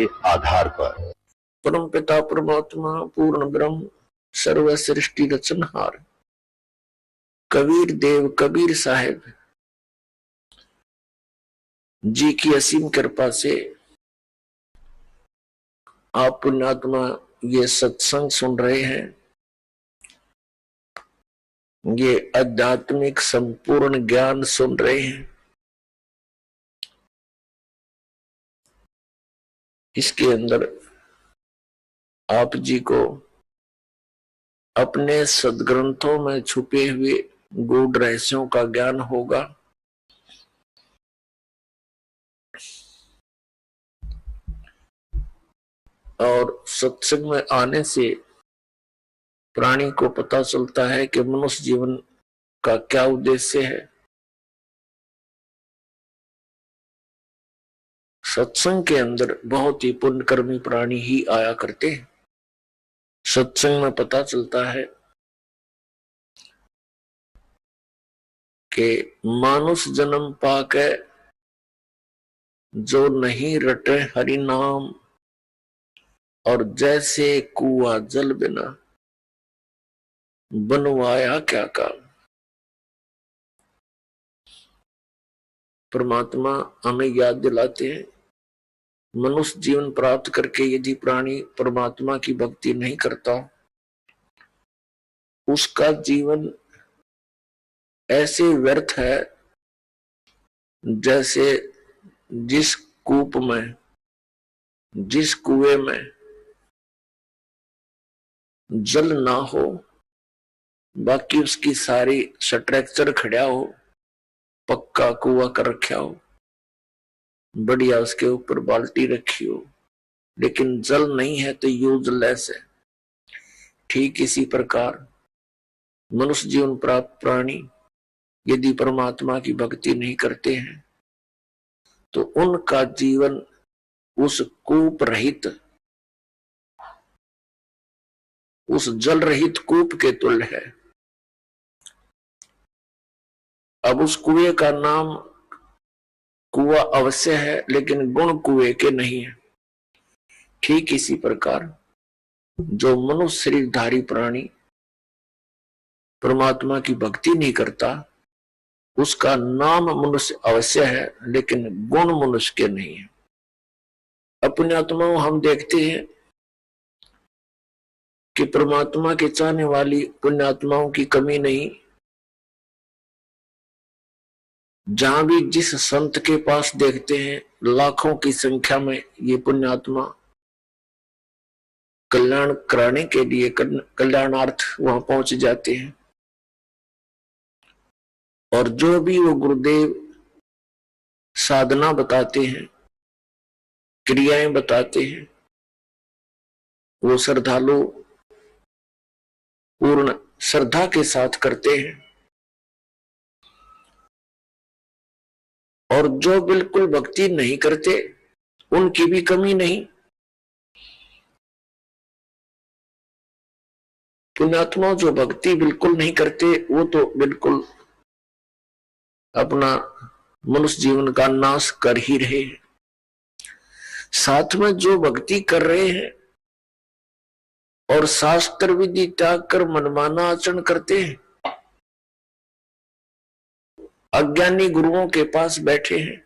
के आधार पर परम पिता परमात्मा पूर्ण ब्रह्म सर्व सृष्टि रचनहार कबीर देव कबीर साहेब जी की असीम कृपा से आप पुण्यात्मा ये सत्संग सुन रहे हैं। ये आध्यात्मिक संपूर्ण ज्ञान सुन रहे हैं। इसके अंदर आप जी को अपने सदग्रंथों में छुपे हुए गूढ़ रहस्यों का ज्ञान होगा। और सत्संग में आने से प्राणी को पता चलता है कि मनुष्य जीवन का क्या उद्देश्य है। सत्संग के अंदर बहुत ही पुण्यकर्मी प्राणी ही आया करते हैं। सत्संग में पता चलता है कि मानुष जन्म पाके जो नहीं रटे हरि नाम, और जैसे कुआ जल बिना बनवाया क्या काम। परमात्मा हमें याद दिलाते हैं, मनुष्य जीवन प्राप्त करके यदि प्राणी परमात्मा की भक्ति नहीं करता, उसका जीवन ऐसे व्यर्थ है जैसे जिस कूप में, जिस कुएं में जल ना हो, बाकी उसकी सारी स्ट्रक्चर खड़ा हो, पक्का कुआ कर रखा हो, बढ़िया उसके ऊपर बाल्टी रखी हो, लेकिन जल नहीं है तो यूजलेस है। ठीक इसी प्रकार मनुष्य जीवन प्राप्त प्राणी यदि परमात्मा की भक्ति नहीं करते हैं तो उनका जीवन उस कूप रहित, उस जल रहित कूप के तुल्य है। अब उस कुएं का नाम कुआ अवश्य है, लेकिन गुण कुएं के नहीं है। ठीक इसी प्रकार जो मनुष्य शरीरधारी प्राणी परमात्मा की भक्ति नहीं करता, उसका नाम मनुष्य अवश्य है, लेकिन गुण मनुष्य के नहीं है। अपने आत्माओं हम देखते हैं कि परमात्मा के चाहने वाली पुण्यात्माओं की कमी नहीं। जहां भी जिस संत के पास देखते हैं लाखों की संख्या में ये पुण्यात्मा कल्याण कराने के लिए, कल्याणार्थ वहां पहुंच जाते हैं। और जो भी वो गुरुदेव साधना बताते हैं, क्रियाएं बताते हैं, वो श्रद्धालु पूर्ण श्रद्धा के साथ करते हैं। और जो बिल्कुल भक्ति नहीं करते उनकी भी कमी नहीं। पुण्यात्मा जो भक्ति बिल्कुल नहीं करते वो तो बिल्कुल अपना मनुष्य जीवन का नाश कर ही रहे हैं। साथ में जो भक्ति कर रहे हैं और शास्त्र विधि त्याग कर मनमाना आचरण करते हैं, अज्ञानी गुरुओं के पास बैठे हैं,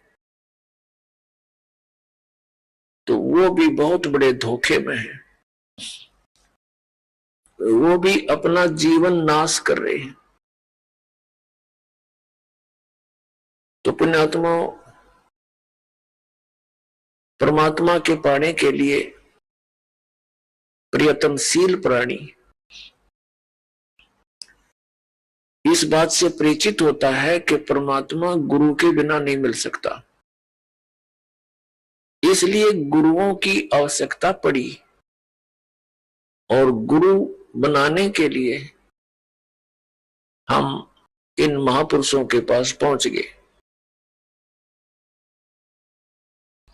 तो वो भी बहुत बड़े धोखे में है। वो भी अपना जीवन नाश कर रहे हैं। तो पुण्यात्माओं, परमात्मा के पाने के लिए प्रयत्नशील प्राणी इस बात से परिचित होता है कि परमात्मा गुरु के बिना नहीं मिल सकता, इसलिए गुरुओं की आवश्यकता पड़ी। और गुरु बनाने के लिए हम इन महापुरुषों के पास पहुंच गए।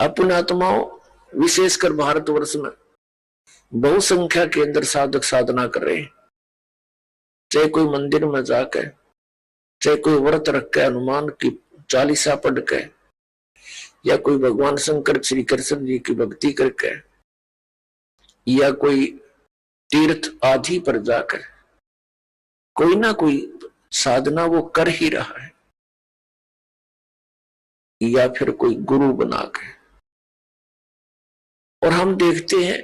पुण्यात्माओं, विशेषकर भारतवर्ष में बहुसंख्या के अंदर साधक साधना कर रहे हैं। चाहे कोई मंदिर में जाकर, चाहे कोई व्रत रख के, हनुमान की चालीसा पढ़ के, या कोई भगवान शंकर श्री कृष्ण जी की भक्ति करके, या कोई तीर्थ आदि पर जाकर कोई ना कोई साधना वो कर ही रहा है, या फिर कोई गुरु बनाकर। और हम देखते हैं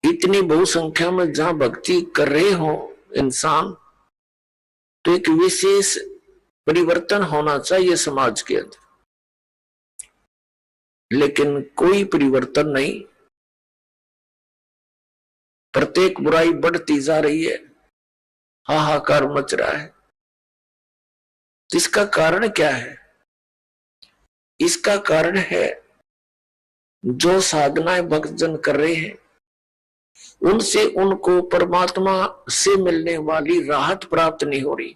इतनी बहुसंख्या में जहां भक्ति कर रहे हो इंसान, तो एक विशेष परिवर्तन होना चाहिए समाज के अंदर, लेकिन कोई परिवर्तन नहीं। प्रत्येक बुराई बढ़ती जा रही है, हाहाकार मच रहा है। इसका कारण क्या है? इसका कारण है जो साधनाएं भक्तजन कर रहे हैं उनसे उनको परमात्मा से मिलने वाली राहत प्राप्त नहीं हो रही,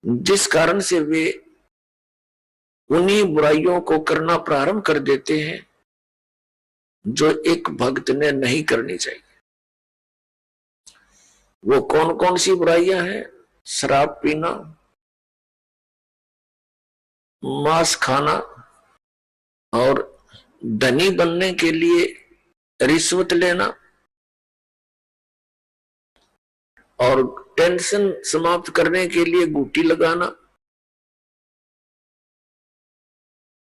जिस कारण से वे उन्हीं बुराइयों को करना प्रारंभ कर देते हैं जो एक भक्त ने नहीं करनी चाहिए। वो कौन कौन सी बुराइयां हैं? शराब पीना, मांस खाना, और धनी बनने के लिए रिश्वत लेना, और टेंशन समाप्त करने के लिए गुटी लगाना।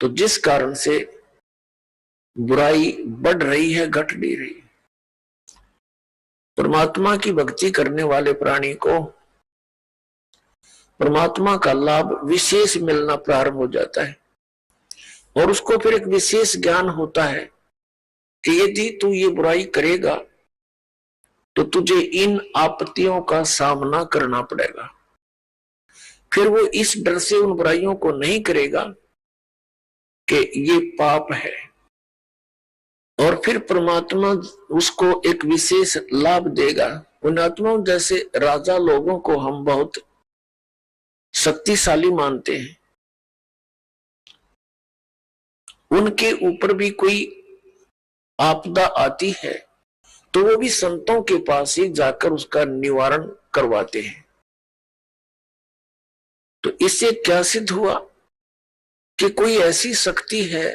तो जिस कारण से बुराई बढ़ रही है, घट नहीं रही। परमात्मा की भक्ति करने वाले प्राणी को परमात्मा का लाभ विशेष मिलना प्रारंभ हो जाता है, और उसको फिर एक विशेष ज्ञान होता है कि यदि तू ये बुराई करेगा तो तुझे इन आपत्तियों का सामना करना पड़ेगा। फिर वो इस डर से उन बुराइयों को नहीं करेगा कि ये पाप है, और फिर परमात्मा उसको एक विशेष लाभ देगा। उन आत्माओं जैसे राजा लोगों को हम बहुत शक्तिशाली मानते हैं, उनके ऊपर भी कोई आपदा आती है तो वो भी संतों के पास ही जाकर उसका निवारण करवाते हैं। तो इससे क्या सिद्ध हुआ कि कोई ऐसी शक्ति है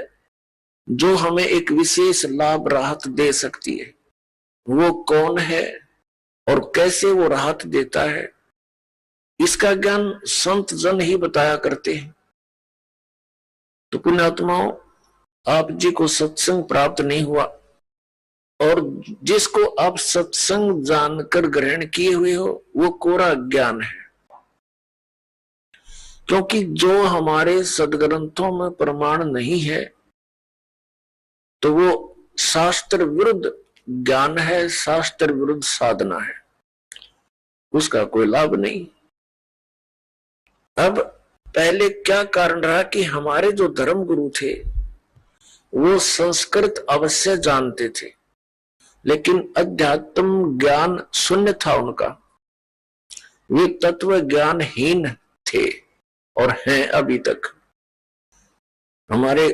जो हमें एक विशेष लाभ राहत दे सकती है। वो कौन है और कैसे वो राहत देता है, इसका ज्ञान संत जन ही बताया करते हैं। तो पुण्यात्माओं, आप जी को सत्संग प्राप्त नहीं हुआ, और जिसको आप सत्संग जानकर ग्रहण किए हुए हो वो कोरा ज्ञान है, क्योंकि जो हमारे सदग्रंथों में प्रमाण नहीं है तो वो शास्त्र विरुद्ध ज्ञान है, शास्त्र विरुद्ध साधना है, उसका कोई लाभ नहीं। अब पहले क्या कारण रहा कि हमारे जो धर्म गुरु थे वो संस्कृत अवश्य जानते थे, लेकिन अध्यात्म ज्ञान शून्य था उनका। वे तत्व ज्ञानहीन थे और हैं अभी तक। हमारे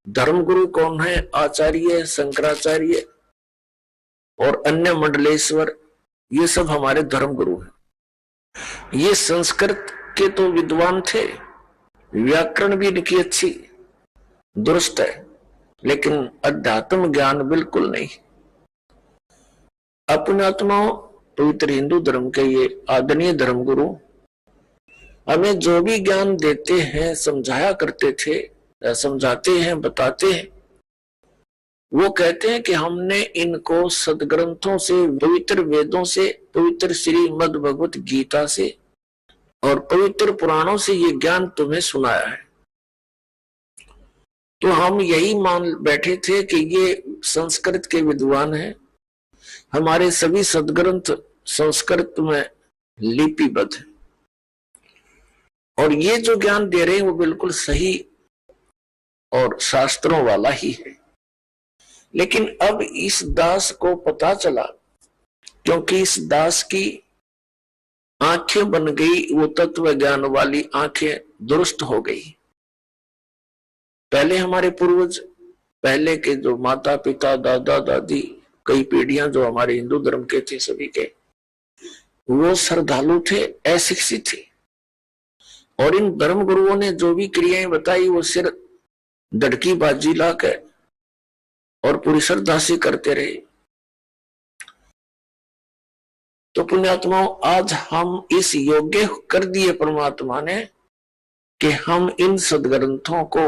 धर्मगुरु कौन है? आचार्य, शंकराचार्य और अन्य मंडलेश्वर, ये सब हमारे धर्मगुरु हैं। ये संस्कृत के तो विद्वान थे, व्याकरण भी इनकी अच्छी दुरुस्त है, लेकिन अध्यात्म ज्ञान बिल्कुल नहीं। अपने आत्माओं, पवित्र हिंदू धर्म के ये आदरणीय धर्मगुरु हमें जो भी ज्ञान देते हैं, समझाया करते थे, समझाते हैं, बताते हैं, वो कहते हैं कि हमने इनको सदग्रंथों से, पवित्र वेदों से, पवित्र श्रीमद् भगवत गीता से और पवित्र पुराणों से ये ज्ञान तुम्हें सुनाया है। तो हम यही मान बैठे थे कि ये संस्कृत के विद्वान हैं, हमारे सभी सदग्रंथ संस्कृत में लिपिबद्ध है, और ये जो ज्ञान दे रहे हैं वो बिल्कुल सही और शास्त्रों वाला ही है। लेकिन अब इस दास को पता चला, क्योंकि इस दास की आंखें बन गई, वो तत्व ज्ञान वाली आंखें दुरुस्त हो गई। पहले हमारे पूर्वज, पहले के जो माता पिता, दादा दादी, कई पीढ़ियां जो हमारे हिंदू धर्म के थे, सभी के वो श्रद्धालु थे, अशिक्षित थे, और इन धर्म गुरुओं ने जो भी क्रियाएं बताई वो सिर धड़की बाजी लाकर और पूरी श्रद्धा से करते रहे। तो पुण्यात्माओं, आज हम इस योग्य कर दिए परमात्मा ने कि हम इन सदग्रंथों को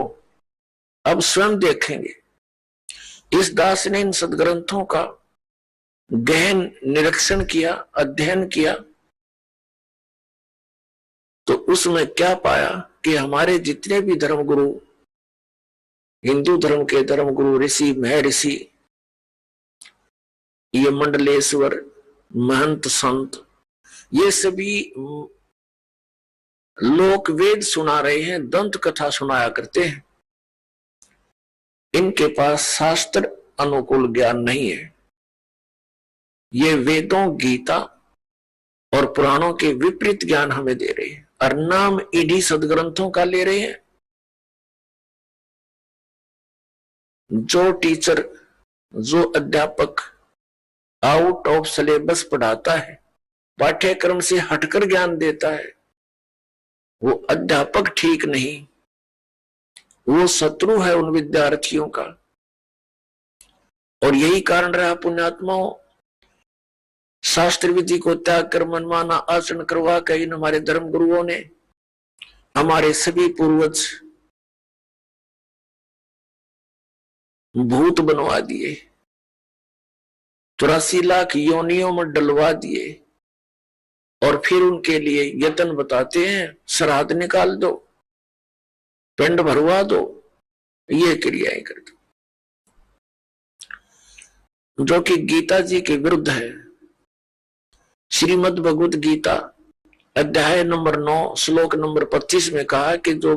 अब स्वयं देखेंगे। इस दास ने इन सदग्रंथों का गहन निरीक्षण किया, अध्ययन किया, तो उसमें क्या पाया कि हमारे जितने भी धर्मगुरु, हिंदू धर्म के धर्मगुरु, ऋषि, महर्षि, ये मंडलेश्वर, महंत, संत, ये सभी लोक वेद सुना रहे हैं, दंत कथा सुनाया करते हैं। इनके पास शास्त्र अनुकूल ज्ञान नहीं है। ये वेदों, गीता और पुराणों के विपरीत ज्ञान हमें दे रहे हैं और नाम इन्हीं सदग्रंथों का ले रहे हैं। जो टीचर, जो अध्यापक आउट ऑफ सिलेबस पढ़ाता है, पाठ्यक्रम से हटकर ज्ञान देता है, वो अध्यापक ठीक नहीं, वो शत्रु है उन विद्यार्थियों का। और यही कारण रहा पुण्यात्माओं, शास्त्र विधि को त्याग कर मनमाना आचरण करवा कर इन हमारे धर्म गुरुओं ने हमारे सभी पूर्वज भूत बनवा दिए, 84 लाख योनियों में डलवा दिए और फिर उनके लिए यत्न बताते हैं, श्राद्ध निकाल दो, पिंड भरवा दो, ये क्रियाएं कर दो, जो कि गीता जी के विरुद्ध है। श्रीमद् भगवद गीता अध्याय नंबर 9 श्लोक नंबर 25 में कहा कि जो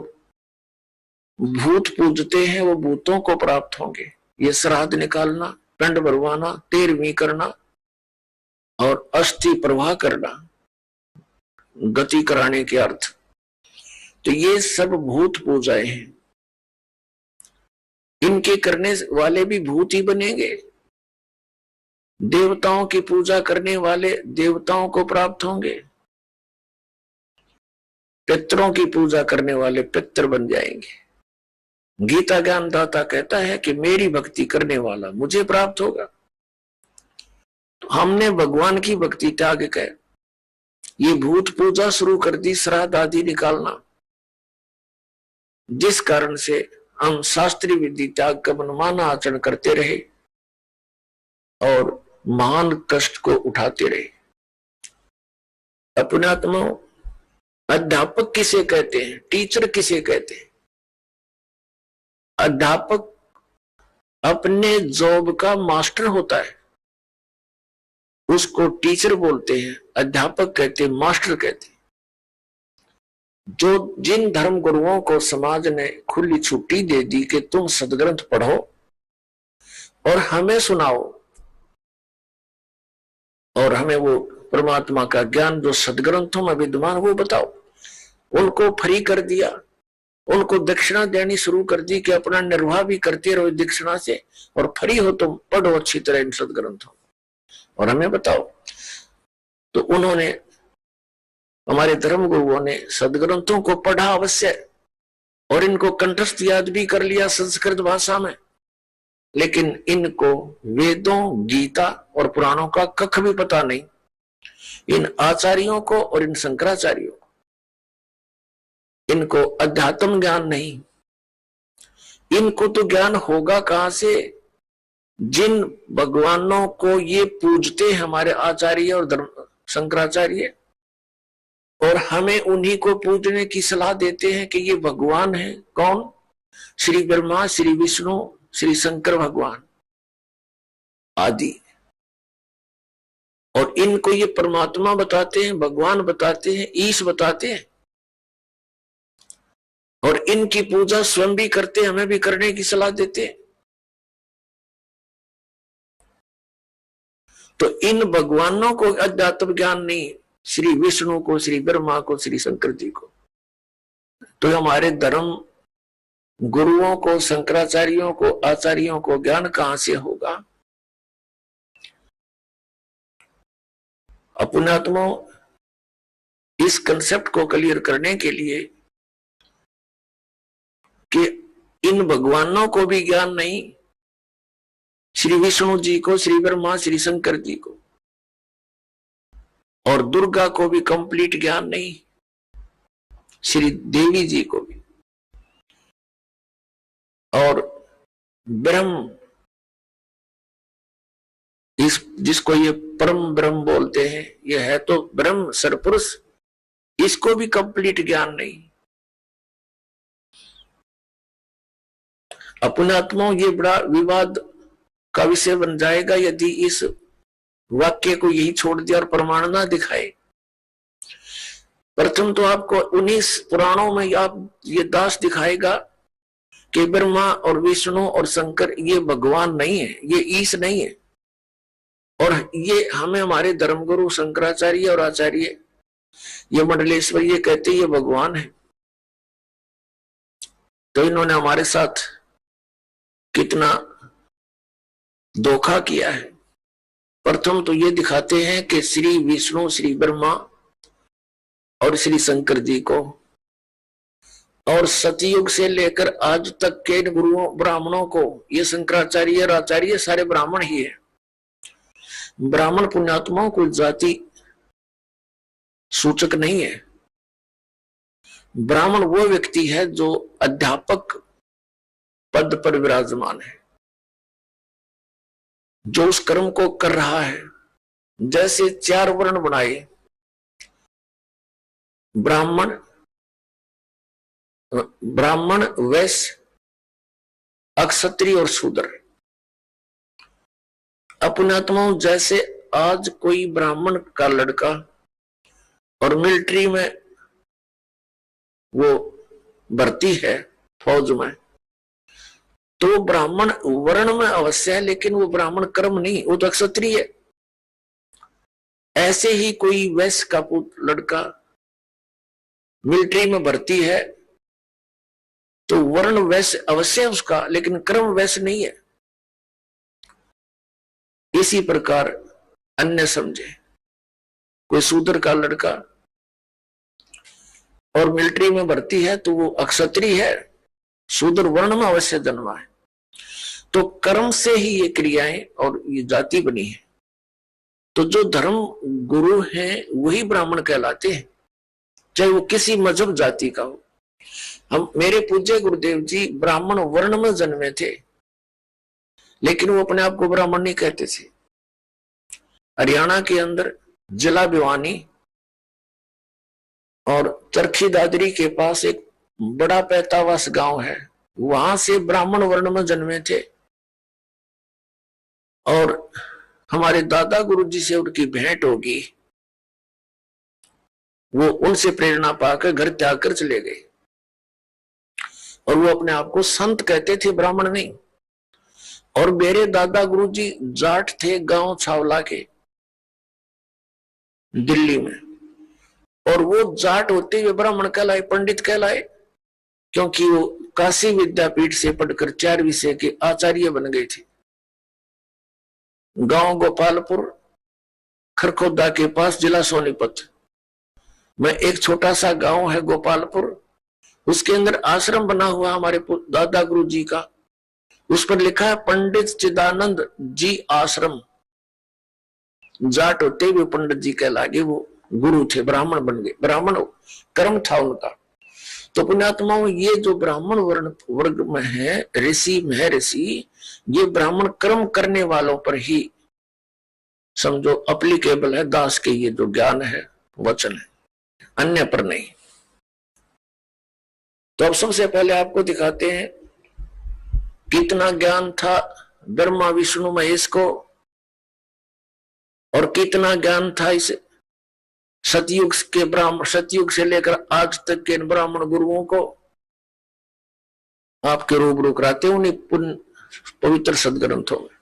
भूत पूजते हैं वो भूतों को प्राप्त होंगे। ये श्राद्ध निकालना, पिंड भरवाना, 13वीं करना और अस्थि प्रवाह करना, गति कराने के अर्थ, तो ये सब भूत पूजाएं हैं। इनके करने वाले भी भूत ही बनेंगे। देवताओं की पूजा करने वाले देवताओं को प्राप्त होंगे, पितरों की पूजा करने वाले पितर बन जाएंगे। गीता ज्ञानदाता कहता है कि मेरी भक्ति करने वाला मुझे प्राप्त होगा। तो हमने भगवान की भक्ति त्याग कर ये भूत पूजा शुरू कर दी, श्राद्ध आदि निकालना, जिस कारण से हम शास्त्रीय विधि त्याग का मनमाना आचरण करते रहे और महान कष्ट को उठाते रहे। अपनात्मा, अध्यापक किसे कहते हैं, टीचर किसे कहते हैं? अध्यापक अपने जॉब का मास्टर होता है, उसको टीचर बोलते हैं, अध्यापक कहते हैं, मास्टर कहते हैं। जो जिन धर्म गुरुओं को समाज ने खुली छुट्टी दे दी कि तुम सदग्रंथ पढ़ो और हमें सुनाओ और हमें वो परमात्मा का ज्ञान जो सदग्रंथों में विद्यमान वो बताओ, उनको फ्री कर दिया, उनको दक्षिणा देनी शुरू कर दी कि अपना निर्वाह भी करते रहो दक्षिणा से और फ्री हो तुम, पढ़ो अच्छी तरह इन सदग्रंथों और हमें बताओ। तो उन्होंने, हमारे धर्म गुरुओं ने सदग्रंथों को पढ़ा अवश्य और इनको कंठस्थ याद भी कर लिया संस्कृत भाषा में, लेकिन इनको वेदों, गीता और पुराणों का कख भी पता नहीं। इन आचार्यों को और इन शंकराचार्यों को, इनको अध्यात्म ज्ञान नहीं। इनको तो ज्ञान होगा कहां से? जिन भगवानों को ये पूजते हमारे आचार्य और धर्म शंकराचार्य, और हमें उन्हीं को पूजने की सलाह देते हैं कि ये भगवान है। कौन? श्री ब्रह्मा, श्री विष्णु, श्री शंकर भगवान आदि। और इनको ये परमात्मा बताते हैं, भगवान बताते हैं, ईश बताते हैं और इनकी पूजा स्वयं भी करते, हमें भी करने की सलाह देते हैं। तो इन भगवानों को अध्यात्म ज्ञान नहीं, श्री विष्णु को, श्री ब्रह्मा को, श्री शंकर जी को। तो हमारे धर्म गुरुओं को, शंकराचार्यों को, आचार्यों को ज्ञान कहां से होगा? अपनात्मा, इस कंसेप्ट को क्लियर करने के लिए कि इन भगवानों को भी ज्ञान नहीं, श्री विष्णु जी को, श्री ब्रह्मा, श्री शंकर जी को, और दुर्गा को भी कंप्लीट ज्ञान नहीं, श्री देवी जी को भी। और ब्रह्म, इस जिसको ये परम ब्रह्म बोलते हैं, ये है तो ब्रह्म सरपुरुष, इसको भी कंप्लीट ज्ञान नहीं। अपने आत्माओं, ये बड़ा विवाद का विषय बन जाएगा यदि इस वाक्य को यही छोड़ दिया और प्रमाण ना दिखाए। प्रथम तो आपको 19 पुराणों में आप ये दास दिखाएगा कि ब्रह्मा और विष्णु और शंकर ये भगवान नहीं है, ये ईश नहीं है, और ये हमें हमारे धर्मगुरु शंकराचार्य और आचार्य ये मंडलेश्वर ये कहते ये भगवान है। तो इन्होंने हमारे साथ कितना धोखा किया है। प्रथम तो ये दिखाते हैं कि श्री विष्णु, श्री ब्रह्मा और श्री शंकर जी को, और सतयुग से लेकर आज तक के गुरुओं ब्राह्मणों को, ये शंकराचार्य और आचार्य सारे ब्राह्मण ही है। ब्राह्मण पुण्यात्माओं को जाति सूचक नहीं है। ब्राह्मण वो व्यक्ति है जो अध्यापक पद पर विराजमान है, जो उस कर्म को कर रहा है। जैसे 4 वर्ण बनाए, ब्राह्मण, वैश्य, अक्षत्रिय और शूद्र। अपने आत्माओं, जैसे आज कोई ब्राह्मण का लड़का और मिलिट्री में वो भर्ती है फौज में, तो ब्राह्मण वर्ण में अवश्य है, लेकिन वो ब्राह्मण कर्म नहीं, वो तो क्षत्रिय है। ऐसे ही कोई वैश्य का लड़का मिलिट्री में भर्ती है, तो वर्ण वैश्य अवश्य है उसका, लेकिन कर्म वैश्य नहीं है। इसी प्रकार अन्य समझे, कोई शूद्र का लड़का और मिलिट्री में भर्ती है तो वो अक्षत्रिय है, शूद्र वर्ण में अवश्य जन्मा है। तो कर्म से ही ये क्रियाएं और ये जाति बनी है। तो जो धर्म गुरु हैं वही ब्राह्मण कहलाते हैं, चाहे वो किसी मजहब जाति का हो। हम, मेरे पूज्य गुरुदेव जी ब्राह्मण वर्ण में जन्मे थे, लेकिन वो अपने आप को ब्राह्मण नहीं कहते थे। हरियाणा के अंदर जिला भिवानी और चरखी दादरी के पास एक बड़ा पैतावास गांव है, वहां से ब्राह्मण वर्ण में जन्मे थे। और हमारे दादा गुरुजी से उनकी भेंट होगी, वो उनसे प्रेरणा पाकर घर त्याग कर चले गए, और वो अपने आप को संत कहते थे, ब्राह्मण नहीं। और मेरे दादा गुरुजी जाट थे, गांव छावला के, दिल्ली में, और वो जाट होते हुए ब्राह्मण कहलाए, पंडित कहलाए, क्योंकि वो काशी विद्यापीठ से पढ़कर 4 विषय के आचार्य बन गए थे। गांव गोपालपुर, खरखोदा के पास, जिला सोनीपत में एक छोटा सा गांव है गोपालपुर, उसके अंदर आश्रम बना हुआ हमारे दादा गुरु जी का। उस पर लिखा है पंडित चिदानंद जी आश्रम। जाट होते हुए पंडित जी कहलागे, वो गुरु थे, ब्राह्मण बन गए। ब्राह्मण कर्म था उनका। तो पुण्यात्माओं, ये जो ब्राह्मण वर्ण वर्ग में है, ऋषि महर्षि, ये ब्राह्मण कर्म करने वालों पर ही समझो अप्लीकेबल है। दास के ये जो ज्ञान है, वचन है, अन्य पर नहीं। तो अब सबसे पहले आपको दिखाते हैं कितना ज्ञान था ब्रह्मा विष्णु महेश को, और कितना ज्ञान था इस सतयुग के ब्राह्मण, सतयुग से लेकर आज तक के ब्राह्मण गुरुओं को। आपके रूबरू कराते हैं उन्हीं पवित्र सदग्रंथों में।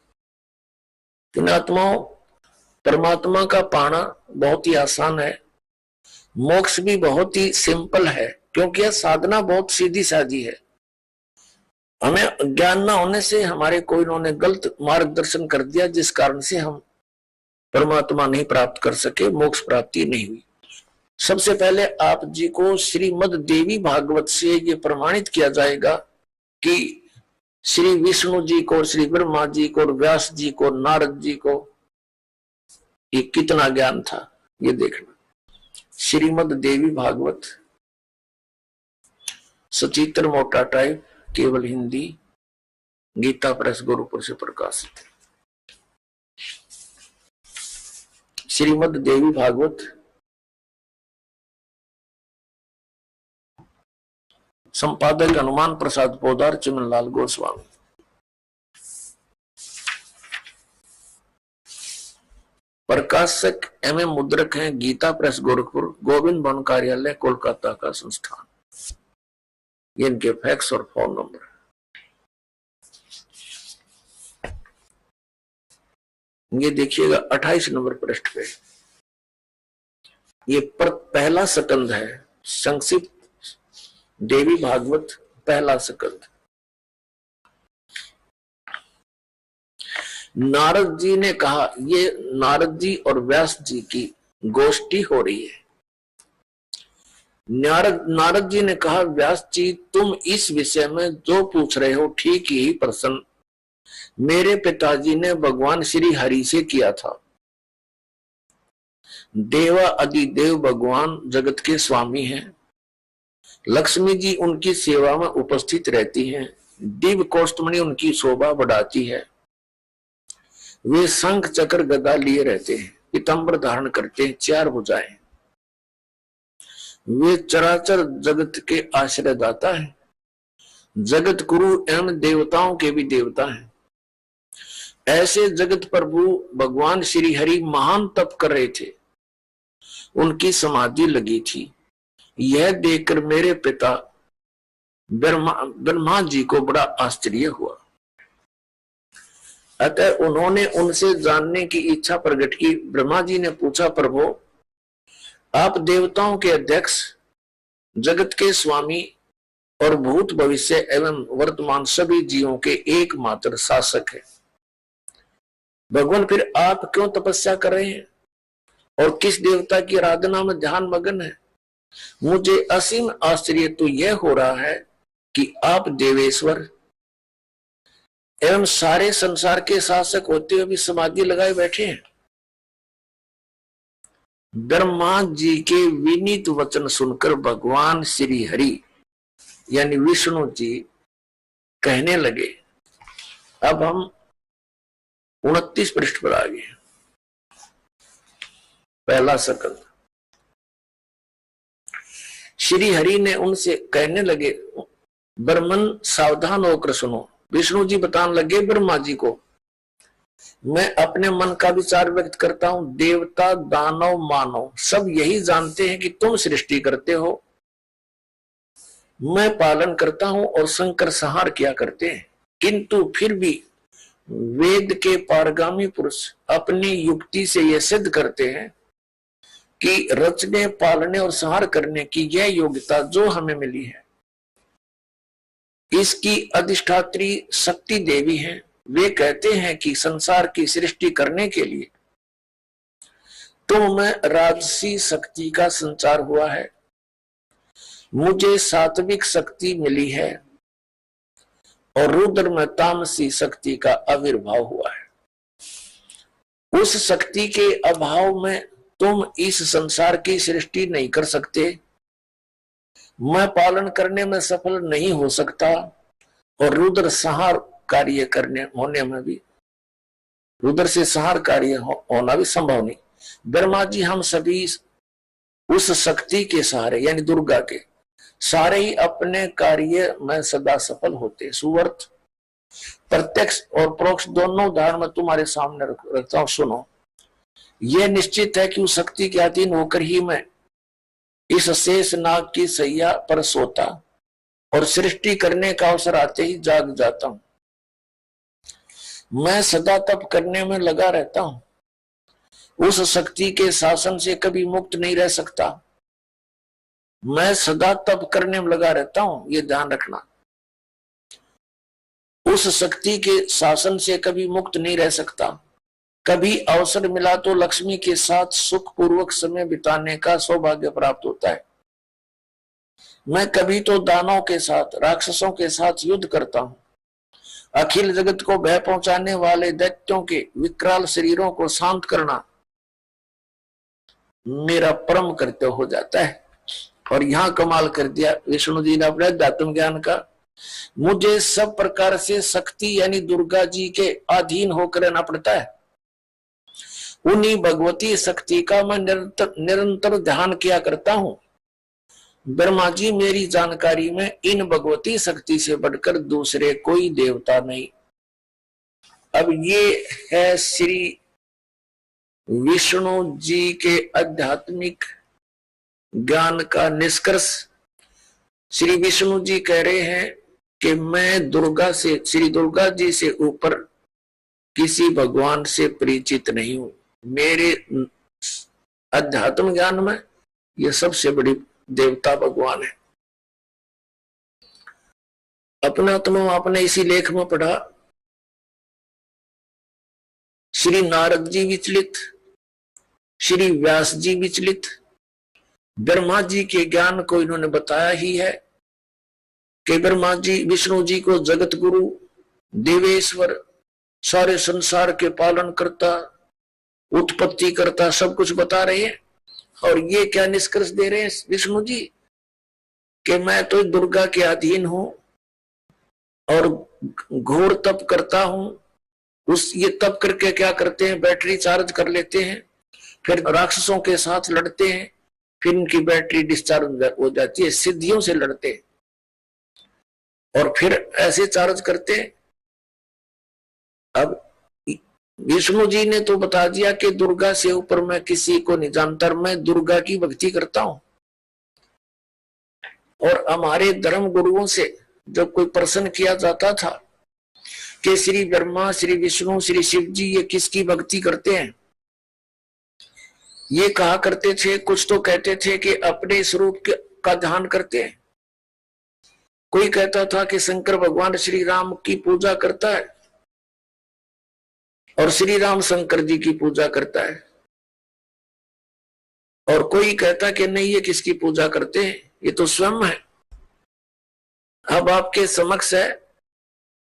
पुण्यात्माओं, परमात्मा का पाना बहुत ही आसान है, मोक्ष भी बहुत ही सिंपल है, क्योंकि यह साधना बहुत सीधी सादी है। हमें ज्ञान न होने से हमारे कोई इन्होंने गलत मार्गदर्शन कर दिया, जिस कारण से हम परमात्मा नहीं प्राप्त कर सके, मोक्ष प्राप्ति नहीं हुई। सबसे पहले आप जी को श्रीमद् देवी भागवत से ये प्रमाणित किया जाएगा कि श्री विष्णु जी को, श्री ब्रह्मा जी को, व्यास जी को, नारद जी को ये कितना ज्ञान था, ये देखना। श्रीमद देवी भागवत सचित्र मोटा टाइप, केवल हिंदी, गीता प्रेस गोरखपुर से प्रकाशित। श्रीमद देवी भागवत संपादक हनुमान प्रसाद पोदार, चिमनलाल गोस्वामी। प्रकाशक एवं मुद्रक हैं गीता प्रेस गोरखपुर, गोविंद भवन कार्यालय कोलकाता का संस्थान। ये इनके फैक्स और फोन नंबर। ये देखिएगा 28 नंबर पृष्ठ पे, ये पहला स्कंद है, संक्षिप्त देवी भागवत पहला स्कंद। नारद जी ने कहा, ये नारद जी और व्यास जी की गोष्ठी हो रही है। नारद जी ने कहा, व्यास जी तुम इस विषय में जो पूछ रहे हो ठीक ही प्रश्न मेरे पिताजी ने भगवान श्री हरि से किया था। देवा अधिदेव भगवान जगत के स्वामी हैं। लक्ष्मी जी उनकी सेवा में उपस्थित रहती हैं। दिव्य कोष्ठमणि उनकी शोभा बढ़ाती है। वे शंख चक्र गदा लिए रहते हैं, पीतांबर धारण करते हैं, 4 भुजाएं। वे चराचर जगत के आश्रयदाता हैं, जगत गुरु एवं देवताओं के भी देवता हैं। ऐसे जगत प्रभु भगवान श्री हरि महान तप कर रहे थे, उनकी समाधि लगी थी। यह देखकर मेरे पिता ब्रह्मा जी को बड़ा आश्चर्य हुआ। अतः उन्होंने उनसे जानने की इच्छा प्रकट की। ब्रह्मा जी ने पूछा, प्रभु आप देवताओं के अध्यक्ष, जगत के स्वामी और भूत भविष्य एवं वर्तमान सभी जीवों के एकमात्र शासक हैं। भगवान फिर आप क्यों तपस्या कर रहे हैं और किस देवता की आराधना में ध्यान मग्न है? मुझे असीम आश्चर्य तो यह हो रहा है कि आप देवेश्वर एवं सारे संसार के शासक होते हुए भी समाधि लगाए बैठे हैं। ब्रह्मा जी के विनीत वचन सुनकर भगवान श्री हरि यानी विष्णु जी कहने लगे। अब हम 29 पृष्ठ पर आ गए। पहला स्कंद। श्री हरि ने उनसे कहने लगे, ब्रह्मन सावधान होकर सुनो। विष्णु जी बताने लगे ब्रह्मा जी को, मैं अपने मन का विचार व्यक्त करता हूं। देवता, दानव, मानव सब यही जानते हैं कि तुम सृष्टि करते हो, मैं पालन करता हूं और शंकर संहार किया करते हैं। किंतु फिर भी वेद के पारगामी पुरुष अपनी युक्ति से यह सिद्ध करते हैं कि रचने, पालने और संहार करने की यह योग्यता जो हमें मिली है, इसकी अधिष्ठात्री शक्ति देवी है। वे कहते हैं कि संसार की सृष्टि करने के लिए तुम में राजसी शक्ति का संचार हुआ है, मुझे सात्विक शक्ति मिली है और रुद्र में तामसी शक्ति का आविर्भाव हुआ है। उस शक्ति के अभाव में तुम इस संसार की सृष्टि नहीं कर सकते, मैं पालन करने में सफल नहीं हो सकता और रुद्र संहार कार्य करने होने में भी, रुद्र से संहार कार्य होना भी संभव नहीं। ब्रह्मा जी हम सभी उस शक्ति के सहारे यानी दुर्गा के सारे ही अपने कार्य में सदा सफल होते। सुवर्त प्रत्यक्ष और परोक्ष दोनों उदाहरण में तुम्हारे सामने रखता हूं, सुनो। यह निश्चित है कि उस शक्ति के अधीन होकर ही मैं इस शेष नाग की सैया पर सोता और सृष्टि करने का अवसर आते ही जाग जाता हूं। मैं सदा तप करने में लगा रहता हूं, उस शक्ति के शासन से कभी मुक्त नहीं रह सकता। मैं सदा तप करने में लगा रहता हूं, ये ध्यान रखना। उस शक्ति के शासन से कभी मुक्त नहीं रह सकता। कभी अवसर मिला तो लक्ष्मी के साथ सुख पूर्वक समय बिताने का सौभाग्य प्राप्त होता है। मैं कभी तो दानवों के साथ, राक्षसों के साथ युद्ध करता हूं। अखिल जगत को भय पहुंचाने वाले दैत्यों के विकराल शरीरों को शांत करना मेरा परम कर्तव्य हो जाता है। और यहां कमाल कर दिया विष्णु जी ने अपने अध्यात्म ज्ञान का। मुझे सब प्रकार से शक्ति यानी दुर्गा जी के अधीन होकर रहना पड़ता है। उन्हीं भगवती शक्ति का मैं निरंतर ध्यान किया करता हूं। ब्रह्मा जी, मेरी जानकारी में इन भगवती शक्ति से बढ़कर दूसरे कोई देवता नहीं। अब ये है श्री विष्णु जी के आध्यात्मिक ज्ञान का निष्कर्ष। श्री विष्णु जी कह रहे हैं कि मैं दुर्गा से, श्री दुर्गा जी से ऊपर किसी भगवान से परिचित नहीं हूं। मेरे अध्यात्म ज्ञान में यह सबसे बड़ी देवता भगवान है। अपना तो आपने इसी लेख में पढ़ा, श्री नारद जी विचलित, श्री व्यास जी विचलित, ब्रह्मा जी के ज्ञान को इन्होंने बताया ही है कि ब्रह्मा जी विष्णु जी को जगत गुरु, देवेश्वर, सारे संसार के पालन करता, उत्पत्ति करता, सब कुछ बता रहे हैं। और ये क्या निष्कर्ष दे रहे हैं विष्णु जी कि मैं तो दुर्गा के अधीन हूं और घोर तप करता हूं। ये तप करके क्या करते हैं, बैटरी चार्ज कर लेते हैं, फिर राक्षसों के साथ लड़ते हैं, फिर इनकी बैटरी डिस्चार्ज हो जाती है, सिद्धियों से लड़ते हैं और फिर ऐसे चार्ज करते हैं। अब विष्णु जी ने तो बता दिया कि दुर्गा से ऊपर मैं किसी को नहीं जानता, मैं दुर्गा की भक्ति करता हूं। और हमारे धर्म गुरुओं से जब कोई प्रश्न किया जाता था कि श्री ब्रह्मा, श्री विष्णु, श्री शिव जी ये किसकी भक्ति करते हैं, ये कहा करते थे, कुछ तो कहते थे कि अपने स्वरूप का ध्यान करते हैं। कोई कहता था कि शंकर भगवान श्री राम की पूजा करता है और श्री राम शंकर जी की पूजा करता है। और कोई कहता कि नहीं, ये किसकी पूजा करते हैं, ये तो स्वयं है। अब आपके समक्ष है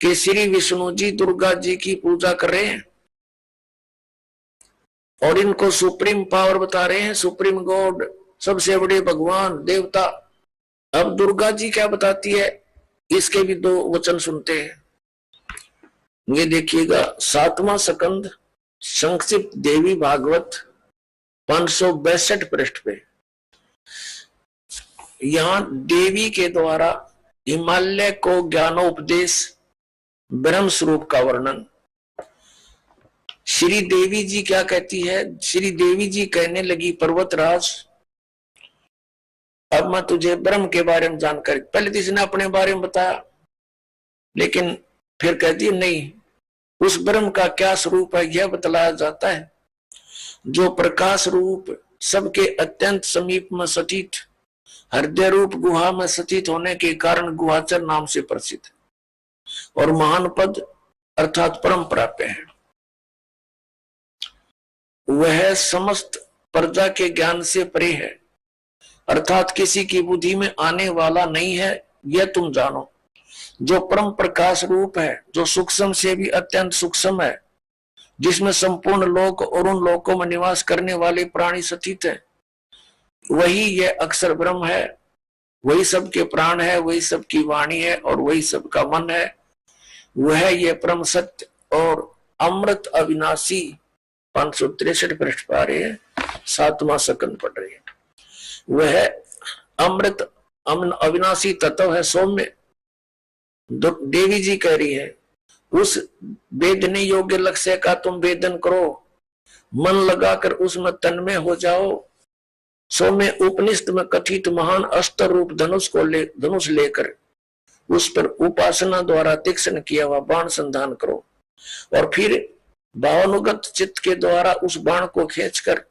कि श्री विष्णु जी दुर्गा जी की पूजा कर रहे हैं और इनको सुप्रीम पावर बता रहे हैं, सुप्रीम गॉड, सबसे बड़े भगवान, देवता। अब दुर्गा जी क्या बताती है, इसके भी दो वचन सुनते हैं। ये देखिएगा 7वां स्कंद संक्षिप्त देवी भागवत 562 पृष्ठ पे। यहां देवी के द्वारा हिमालय को ज्ञानोपदेश, ब्रह्म स्वरूप का वर्णन। श्री देवी जी क्या कहती है, श्री देवी जी कहने लगी, पर्वतराज अब मैं तुझे ब्रह्म के बारे में जानकारी, पहले तो इसने अपने बारे में बताया, लेकिन फिर कहती है नहीं, उस ब्रह्म का क्या स्वरूप है यह बतलाया जाता है, जो प्रकाश रूप, सबके अत्यंत समीप में स्थित, हृदय रूप गुहा में स्थित होने के कारण गुहाचर नाम से प्रसिद्ध और महान पद अर्थात परम प्राप्य है। वह समस्त प्रजा के ज्ञान से परे है, अर्थात किसी की बुद्धि में आने वाला नहीं है, यह तुम जानो। जो परम प्रकाश रूप है, जो सूक्ष्म से भी अत्यंत सूक्ष्म है, जिसमें संपूर्ण लोक और उन लोकों में निवास करने वाले प्राणी स्थित है, वही यह अक्षर ब्रह्म है, वही सबके प्राण है, वही सबकी वाणी है और वही सबका मन है। वह यह परम सत्य और अमृत अविनाशी 563 पृष्ठ पा रहे हैं, 7वां स्कंद पढ़ रहे हैं। वह अमृत अविनाशी तत्व है, सौम्य। देवी जी कह रही है, उस वेदने योग्य लक्ष्य का तुम वेदन करो, मन लगाकर उसमें तन्मय हो जाओ। सौम्य उपनिषद में कथित महान अस्त्र रूप धनुष लेकर उस पर उपासना द्वारा तीक्ष्ण किया हुआ बाण संधान करो और फिर भावानुगत चित्त के द्वारा उस बाण को खींचकर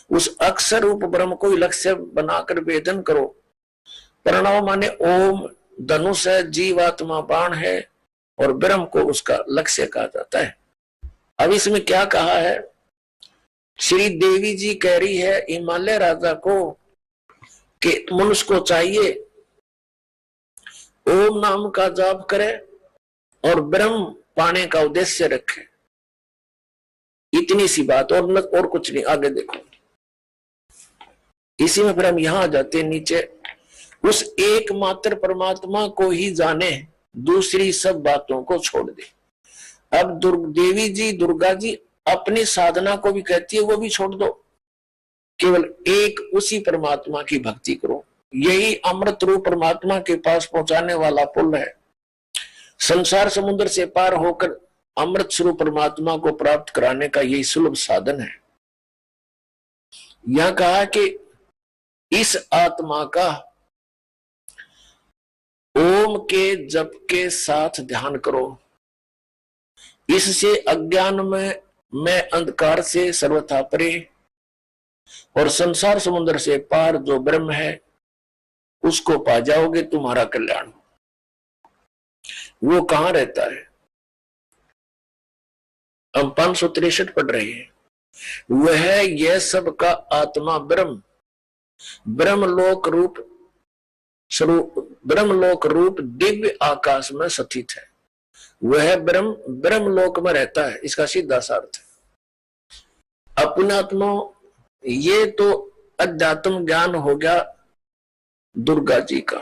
उस अक्षर रूप ब्रह्म को लक्ष्य बनाकर वेदन करो। प्रणव माने ओम धनुष है, जीवात्मा बाण है और ब्रह्म को उसका लक्ष्य कहा जाता है। अब इसमें क्या कहा है, श्री देवी जी कह रही है हिमालय राजा को कि मनुष्य को चाहिए ओम नाम का जाप करे और ब्रह्म पाने का उद्देश्य रखे। इतनी सी बात, और कुछ नहीं। आगे देखो, इसी में फिर हम यहां आ जाते हैं नीचे। उस एकमात्र परमात्मा को ही जाने, दूसरी सब बातों को छोड़ दे। अब देवी जी, दुर्गा जी अपनी साधना को भी कहती है वो भी छोड़ दो, केवल एक उसी परमात्मा की भक्ति करो। यही अमृत रूप परमात्मा के पास पहुंचाने वाला पुल है। संसार समुद्र से पार होकर अमृत स्वरूप परमात्मा को प्राप्त कराने का यही सुलभ साधन है। यहां कहा कि इस आत्मा का ओम के जप के साथ ध्यान करो। इससे अज्ञान में मैं अंधकार से सर्वथा परे और संसार समुद्र से पार जो ब्रह्म है उसको पा जाओगे, तुम्हारा कल्याण। वो कहां रहता है? हम 563 पढ़ रहे हैं। वह यह सब का आत्मा ब्रह्म, ब्रह्मलोक रूप दिव्य आकाश में स्थित है। वह ब्रह्म ब्रह्मलोक में रहता है, इसका सीधा सा अर्थ है। अपनात्मा, ये तो अध्यात्म ज्ञान हो गया दुर्गा जी का।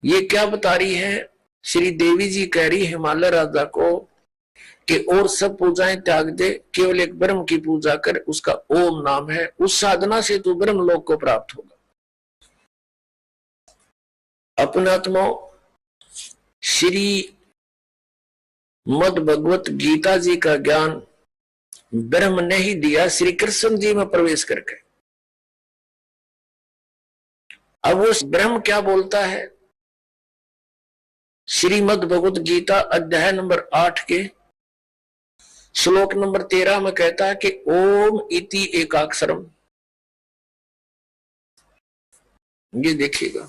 ये क्या बता रही है? श्री देवी जी कह रही हिमालय राजा को कि और सब पूजाएं त्याग दे, केवल एक ब्रह्म की पूजा कर, उसका ओम नाम है। उस साधना से तू ब्रह्म लोक को प्राप्त होगा। अपनात्मा, श्री मद भगवत गीता जी का ज्ञान ब्रह्म ने ही दिया श्री कृष्ण जी में प्रवेश करके। अब वो ब्रह्म क्या बोलता है? श्रीमद् भगवत गीता अध्याय नंबर 8 के श्लोक नंबर 13 में कहता है कि ओम इति एकाक्षरम। ये देखिएगा,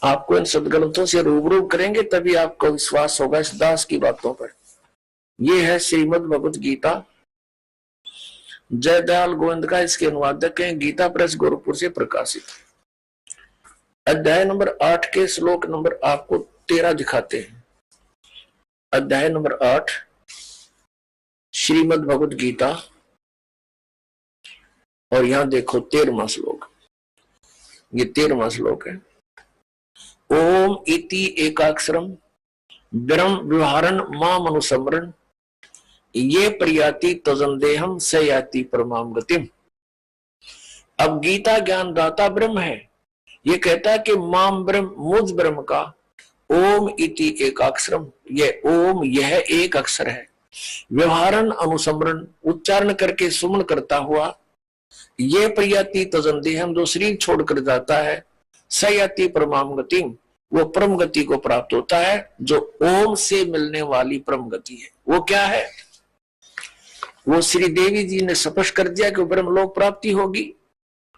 आपको इन सदग्रंथों से रूबरू करेंगे तभी आपको विश्वास होगा इस दास की बातों पर। ये है श्रीमद् भगवत गीता, जयदयाल गोविंद का इसके अनुवादक हैं, गीता प्रेस गोरखपुर से प्रकाशित। अध्याय नंबर 8 के श्लोक नंबर आपको 13 दिखाते हैं। अध्याय नंबर 8 श्रीमद् भगवत गीता, और यहां देखो 13वां श्लोक। ये 13वां श्लोक है। ओम इति एकाक्षरम ब्रह्म व्यवहारन माम अनुसमरण ये प्रयाति तजंदेहम स याति परमाम गतिम। अब गीता ज्ञान दाता ब्रह्म है। ये कहता है कि माम ब्रह्म, मुझ ब्रह्म का ओम इति एकाक्षरम, ये ओम यह एक अक्षर है। व्यवहारन अनुसमरण, उच्चारण करके सुमन करता हुआ, ये प्रयाति तजंदेहम, जो शरीर छोड़कर जाता है, स याति परमाम गतिम, वो परम गति को प्राप्त होता है, जो ओम से मिलने वाली परम गति है। वो क्या है? वो श्री देवी जी ने स्पष्ट कर दिया कि ब्रह्मलोक प्राप्ति होगी।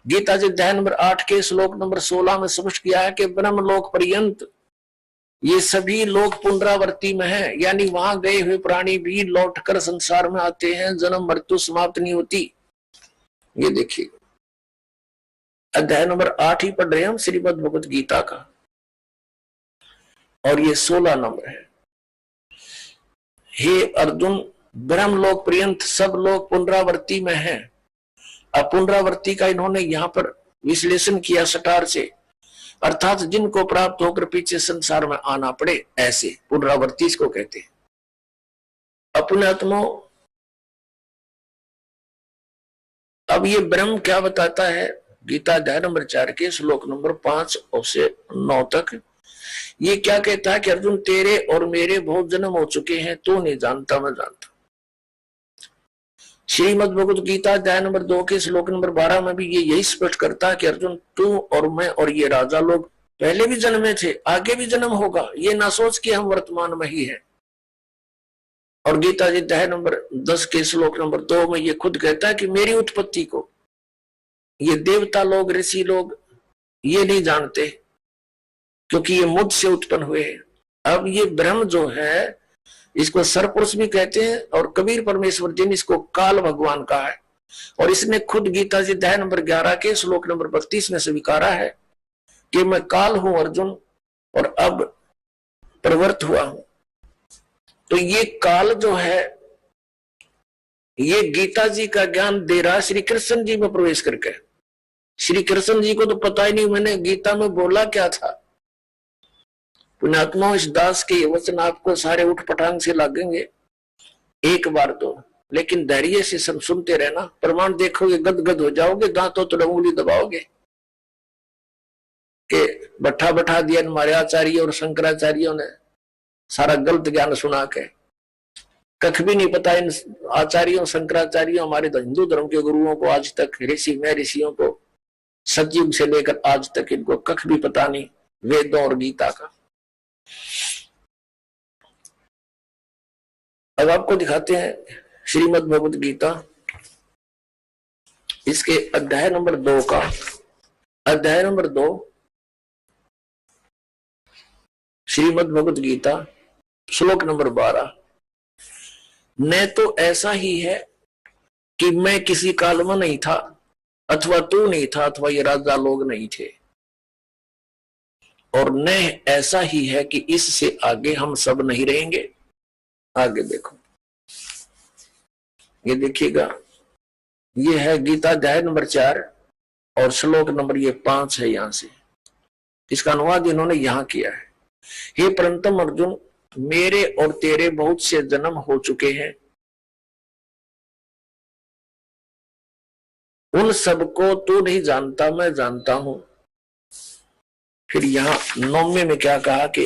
गीता जी अध्याय नंबर 8 के श्लोक नंबर 16 में स्पष्ट किया है कि ब्रह्मलोक पर्यंत ये सभी लोग पुनरावृत्ति में है, यानी वहां गए हुए प्राणी भी लौटकर संसार में आते हैं, जन्म मृत्यु समाप्त नहीं होती। ये देखिए अध्याय नंबर 8 ही पढ़ रहे हैं हम श्रीमद् भगवत गीता का, और ये 16 नंबर है। हे अर्जुन, ब्रह्मलोक पर्यंत सब लोग पुनरावृत्ति में हैं। अब पुनरावृत्ति का इन्होंने यहां पर विश्लेषण किया सटार से, अर्थात जिनको प्राप्त होकर पीछे संसार में आना पड़े, ऐसे पुनरावृत्ति इसको कहते हैं। अपने आत्मा, अब ये ब्रह्म क्या बताता है? गीता अध्याय नंबर 4 के श्लोक नंबर 5 और से 9 तक ये क्या कहता है कि अर्जुन, तेरे और मेरे बहुत जन्म हो चुके हैं, तू नहीं जानता, मैं जानता। श्रीमद् भगवत गीता अध्याय नंबर 2 के श्लोक नंबर 12 में भी ये यही स्पष्ट करता है कि अर्जुन, तू और मैं और ये राजा लोग पहले भी जन्मे थे, आगे भी जन्म होगा, ये ना सोच कि हम वर्तमान में ही हैं। और गीता जी अध्याय नंबर 10 के श्लोक नंबर 2 में ये खुद कहता है कि मेरी उत्पत्ति को ये देवता लोग, ऋषि लोग ये नहीं जानते, क्योंकि ये मुझसे उत्पन्न हुए हैं। अब ये ब्रह्म जो है, इसको सरपुरुष भी कहते हैं, और कबीर परमेश्वर जी ने इसको काल भगवान कहा है। और इसने खुद गीता जी अध्याय नंबर 11 के श्लोक नंबर 32 में स्वीकारा है कि मैं काल हूं अर्जुन, और अब प्रवृत्त हुआ हूं। तो ये काल जो है, ये गीता जी का ज्ञान दे रहा श्री कृष्ण जी में प्रवेश करके। श्री कृष्ण जी को तो पता ही नहीं मैंने गीता में बोला क्या था। पुण्यात्मा, इस दास के वचन आपको सारे उठ पटांग से लगेंगे एक बार तो, लेकिन धैर्य से सुनते रहना। प्रमाण देखोगे गदगद हो जाओगे, दांतों तो उंगली दबाओगे कि बैठा बैठा दिया हमारे आचार्य और शंकराचार्यों ने सारा गलत ज्ञान सुना के। कख भी नहीं पता इन आचार्यों शंकराचार्यों, हमारे हिंदू धर्म के गुरुओं को आज तक, ऋषि में ऋषियों को सतयुग से लेकर आज तक इनको कख भी पता नहीं वेदों और गीता का। अब आपको दिखाते हैं श्रीमद् भगवद गीता, इसके अध्याय नंबर 2 का, अध्याय नंबर 2 श्रीमद् भगवद गीता श्लोक नंबर 12। न तो ऐसा ही है कि मैं किसी काल में नहीं था, अथवा तू नहीं था, अथवा ये राजा लोग नहीं थे, और न ऐसा ही है कि इससे आगे हम सब नहीं रहेंगे। आगे देखो, ये देखिएगा, ये है गीता अध्याय नंबर 4 और श्लोक नंबर ये 5 है। यहां से इसका अनुवाद इन्होंने यहां किया है। हे परंतम अर्जुन, मेरे और तेरे बहुत से जन्म हो चुके हैं, उन सबको तू नहीं जानता, मैं जानता हूं। फिर यहां 9वें में क्या कहा कि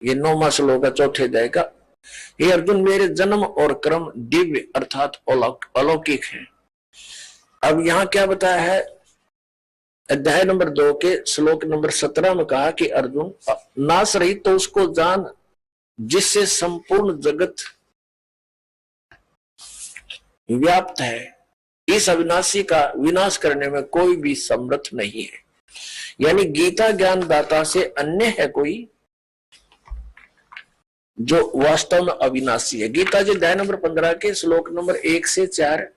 ये 9वां श्लोक है 4थे अध्याय का। हे अर्जुन, मेरे जन्म और कर्म दिव्य अर्थात अलौकिक है। अब यहां क्या बताया है, अध्याय नंबर 2 के श्लोक नंबर 17 में कहा कि अर्जुन, नाश रहित तो उसको जान जिससे संपूर्ण जगत व्याप्त है। इस अविनाशी का विनाश करने में कोई भी समर्थ नहीं है। यानी गीता ज्ञान दाता से अन्य है कोई जो वास्तव में अविनाशी है। गीता जी अध्याय नंबर 15 के श्लोक नंबर 1 से 4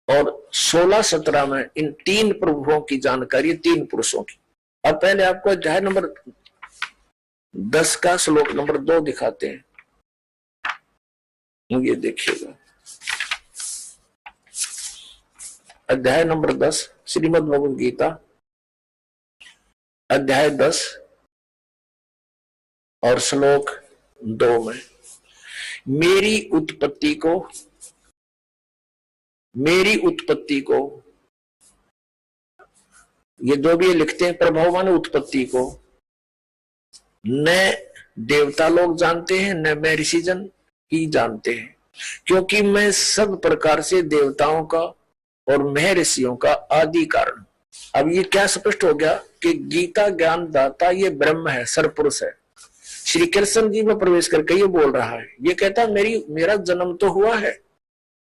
और 16-17 में इन 3 प्रभुओं की जानकारी, 3 पुरुषों की। अब पहले आपको अध्याय नंबर 10 का श्लोक नंबर 2 दिखाते हैं। ये देखिएगा, अध्याय नंबर 10 श्रीमद् भगवद गीता अध्याय 10 और श्लोक 2 में मेरी उत्पत्ति को ये जो भी लिखते हैं प्रभाव माने उत्पत्ति को न देवता लोग जानते हैं, न मैं ऋषिजन ही जानते हैं, क्योंकि मैं सब प्रकार से देवताओं का और मैं ऋषियों का आदि कारण। अब ये क्या स्पष्ट हो गया कि गीता ज्ञान दाता ये ब्रह्म है, सरपुरुष है। श्री कृष्ण जी में प्रवेश करके ये बोल रहा है, ये कहता मेरा जन्म तो हुआ है,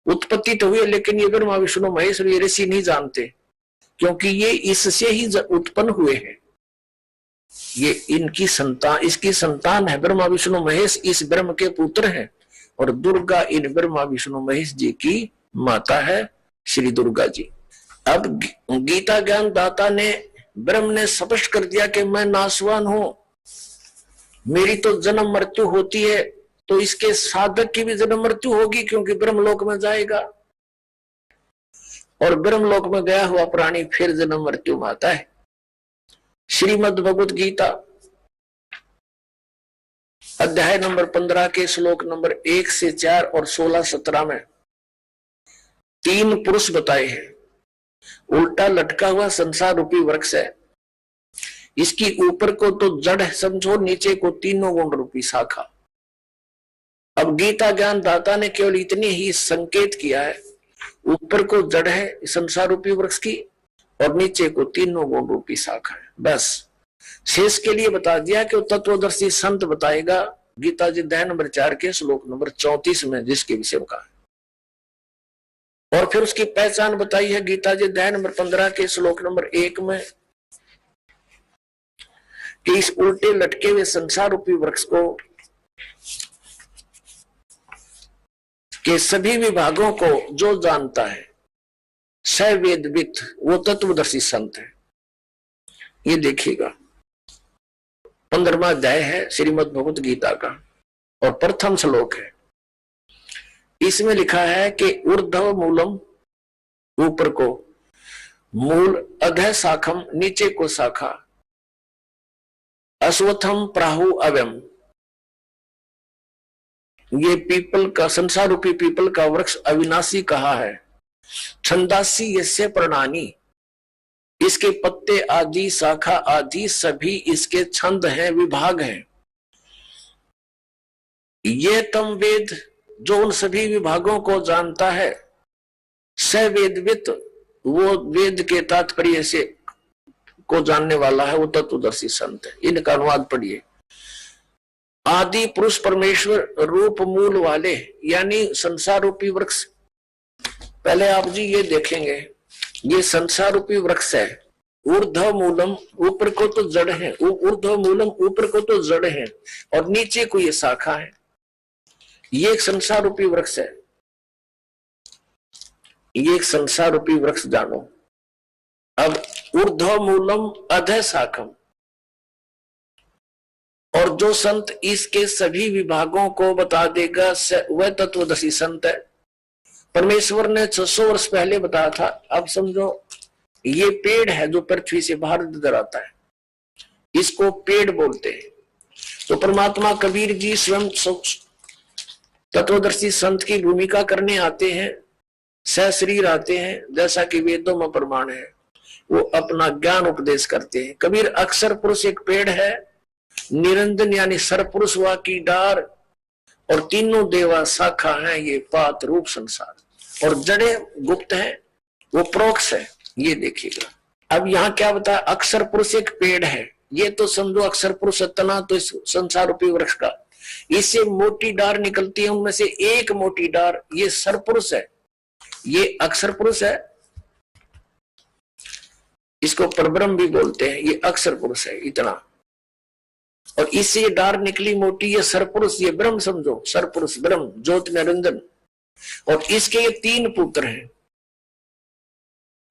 उत्पत्ति तो हुई है, लेकिन ये ब्रह्मा विष्णु महेश ये ऋषि नहीं जानते, क्योंकि ये इससे ही उत्पन्न हुए हैं। ये इनकी संतान, इसकी संतान है ब्रह्मा विष्णु महेश, इस ब्रह्म के पुत्र हैं, और दुर्गा इन ब्रह्मा विष्णु महेश जी की माता है, श्री दुर्गा जी। अब गीता ज्ञान दाता ने, ब्रह्म ने स्पष्ट कर दिया कि मैं नाशवान हूं, मेरी तो जन्म मृत्यु होती है, तो इसके साधक की भी जन्म मृत्यु होगी, क्योंकि ब्रह्मलोक में जाएगा, और ब्रह्मलोक में गया हुआ प्राणी फिर जन्म मृत्यु में आता है। श्रीमद् भगवद गीता अध्याय नंबर 15 के श्लोक नंबर 1 से 4 और 16-17 में 3 पुरुष बताए हैं। उल्टा लटका हुआ संसार रूपी वृक्ष है, इसकी ऊपर को तो जड़ समझो, नीचे को तीनों गुण रूपी शाखा। अब गीता ज्ञान दाता ने केवल इतनी ही संकेत किया है, ऊपर को जड़ है संसार रूपी वृक्ष की, और नीचे को तीनों गुण रूपी शाखा है। बस शेष के लिए बता दिया कि तत्वदर्शी संत बताएगा गीता जी अध्याय नंबर 4 के श्लोक नंबर 34 में जिसके विषय का है। और फिर उसकी पहचान बताई है गीता जी अध्याय नंबर 15 के श्लोक नंबर 1 में कि इस उल्टे लटके हुए संसार रूपी वृक्ष को के सभी विभागों को जो जानता है सवेदवित, वो तत्वदर्शी संत है। ये देखिएगा 15वां अध्याय है श्रीमद् भगवत गीता का और प्रथम श्लोक है। इसमें लिखा है कि ऊर्ध्व मूलम, ऊपर को मूल, अधः शाखम, नीचे को शाखा, अश्वत्थम प्राहु अव्यम, ये पीपल का, संसार रूपी पीपल का वृक्ष अविनाशी कहा है। छंदासी यस्य पर्णानि, इसके पत्ते आदि, शाखा आदि सभी इसके छंद हैं, विभाग हैं। ये तम वेद, जो उन सभी विभागों को जानता है, स वेदवित, वो वेद के तात्पर्य से को जानने वाला है, वो तत्वदर्शी संत है। इनका अनुवाद पढ़िए। आदि पुरुष परमेश्वर रूप मूल वाले, यानी संसार रूपी वृक्ष। पहले आप जी ये देखेंगे, ये संसार रूपी वृक्ष है। ऊर्ध्व मूलम, ऊपर को तो जड़ है, ऊर्ध्व मूलम, ऊपर को तो जड़ है, और नीचे को ये शाखा है। ये एक संसार रूपी वृक्ष है। ये एक संसार रूपी वृक्ष जानो। अब ऊर्ध्व मूलम अधः शाखम, और जो संत इसके सभी विभागों को बता देगा वह तत्वदर्शी संत है। परमेश्वर ने 600 वर्ष पहले बताया था। अब समझो ये पेड़ है जो पृथ्वी से बाहर नजर आता है, इसको पेड़ बोलते हैं। तो परमात्मा कबीर जी स्वयं तत्वदर्शी संत की भूमिका करने आते हैं, सशरीर आते हैं, जैसा कि वेदों में प्रमाण है। वो अपना ज्ञान उपदेश करते हैं। कबीर अक्षर पुरुष एक पेड़ है, निरंजन यानी सरपुरुष वा की डार, और तीनों देवा शाखा है, ये पात रूप संसार, और जड़े गुप्त हैं, वो प्रोक्ष है। ये देखिएगा। अब यहाँ क्या बताया, अक्षर पुरुष एक पेड़ है। ये तो समझो अक्षर पुरुष तना तो इस संसार रूपी वृक्ष का, इससे मोटी डार निकलती है, उनमें से एक मोटी डार ये सरपुरुष है, ये अक्षर पुरुष है। इसको परब्रह्म भी बोलते हैं। ये अक्षर पुरुष है इतना, और इससे ये डार निकली मोटी, ये सरपुरुष, ये ब्रह्म समझो, सरपुरुष ब्रह्म, ज्योति निरंजन। और इसके ये 3 पुत्र हैं,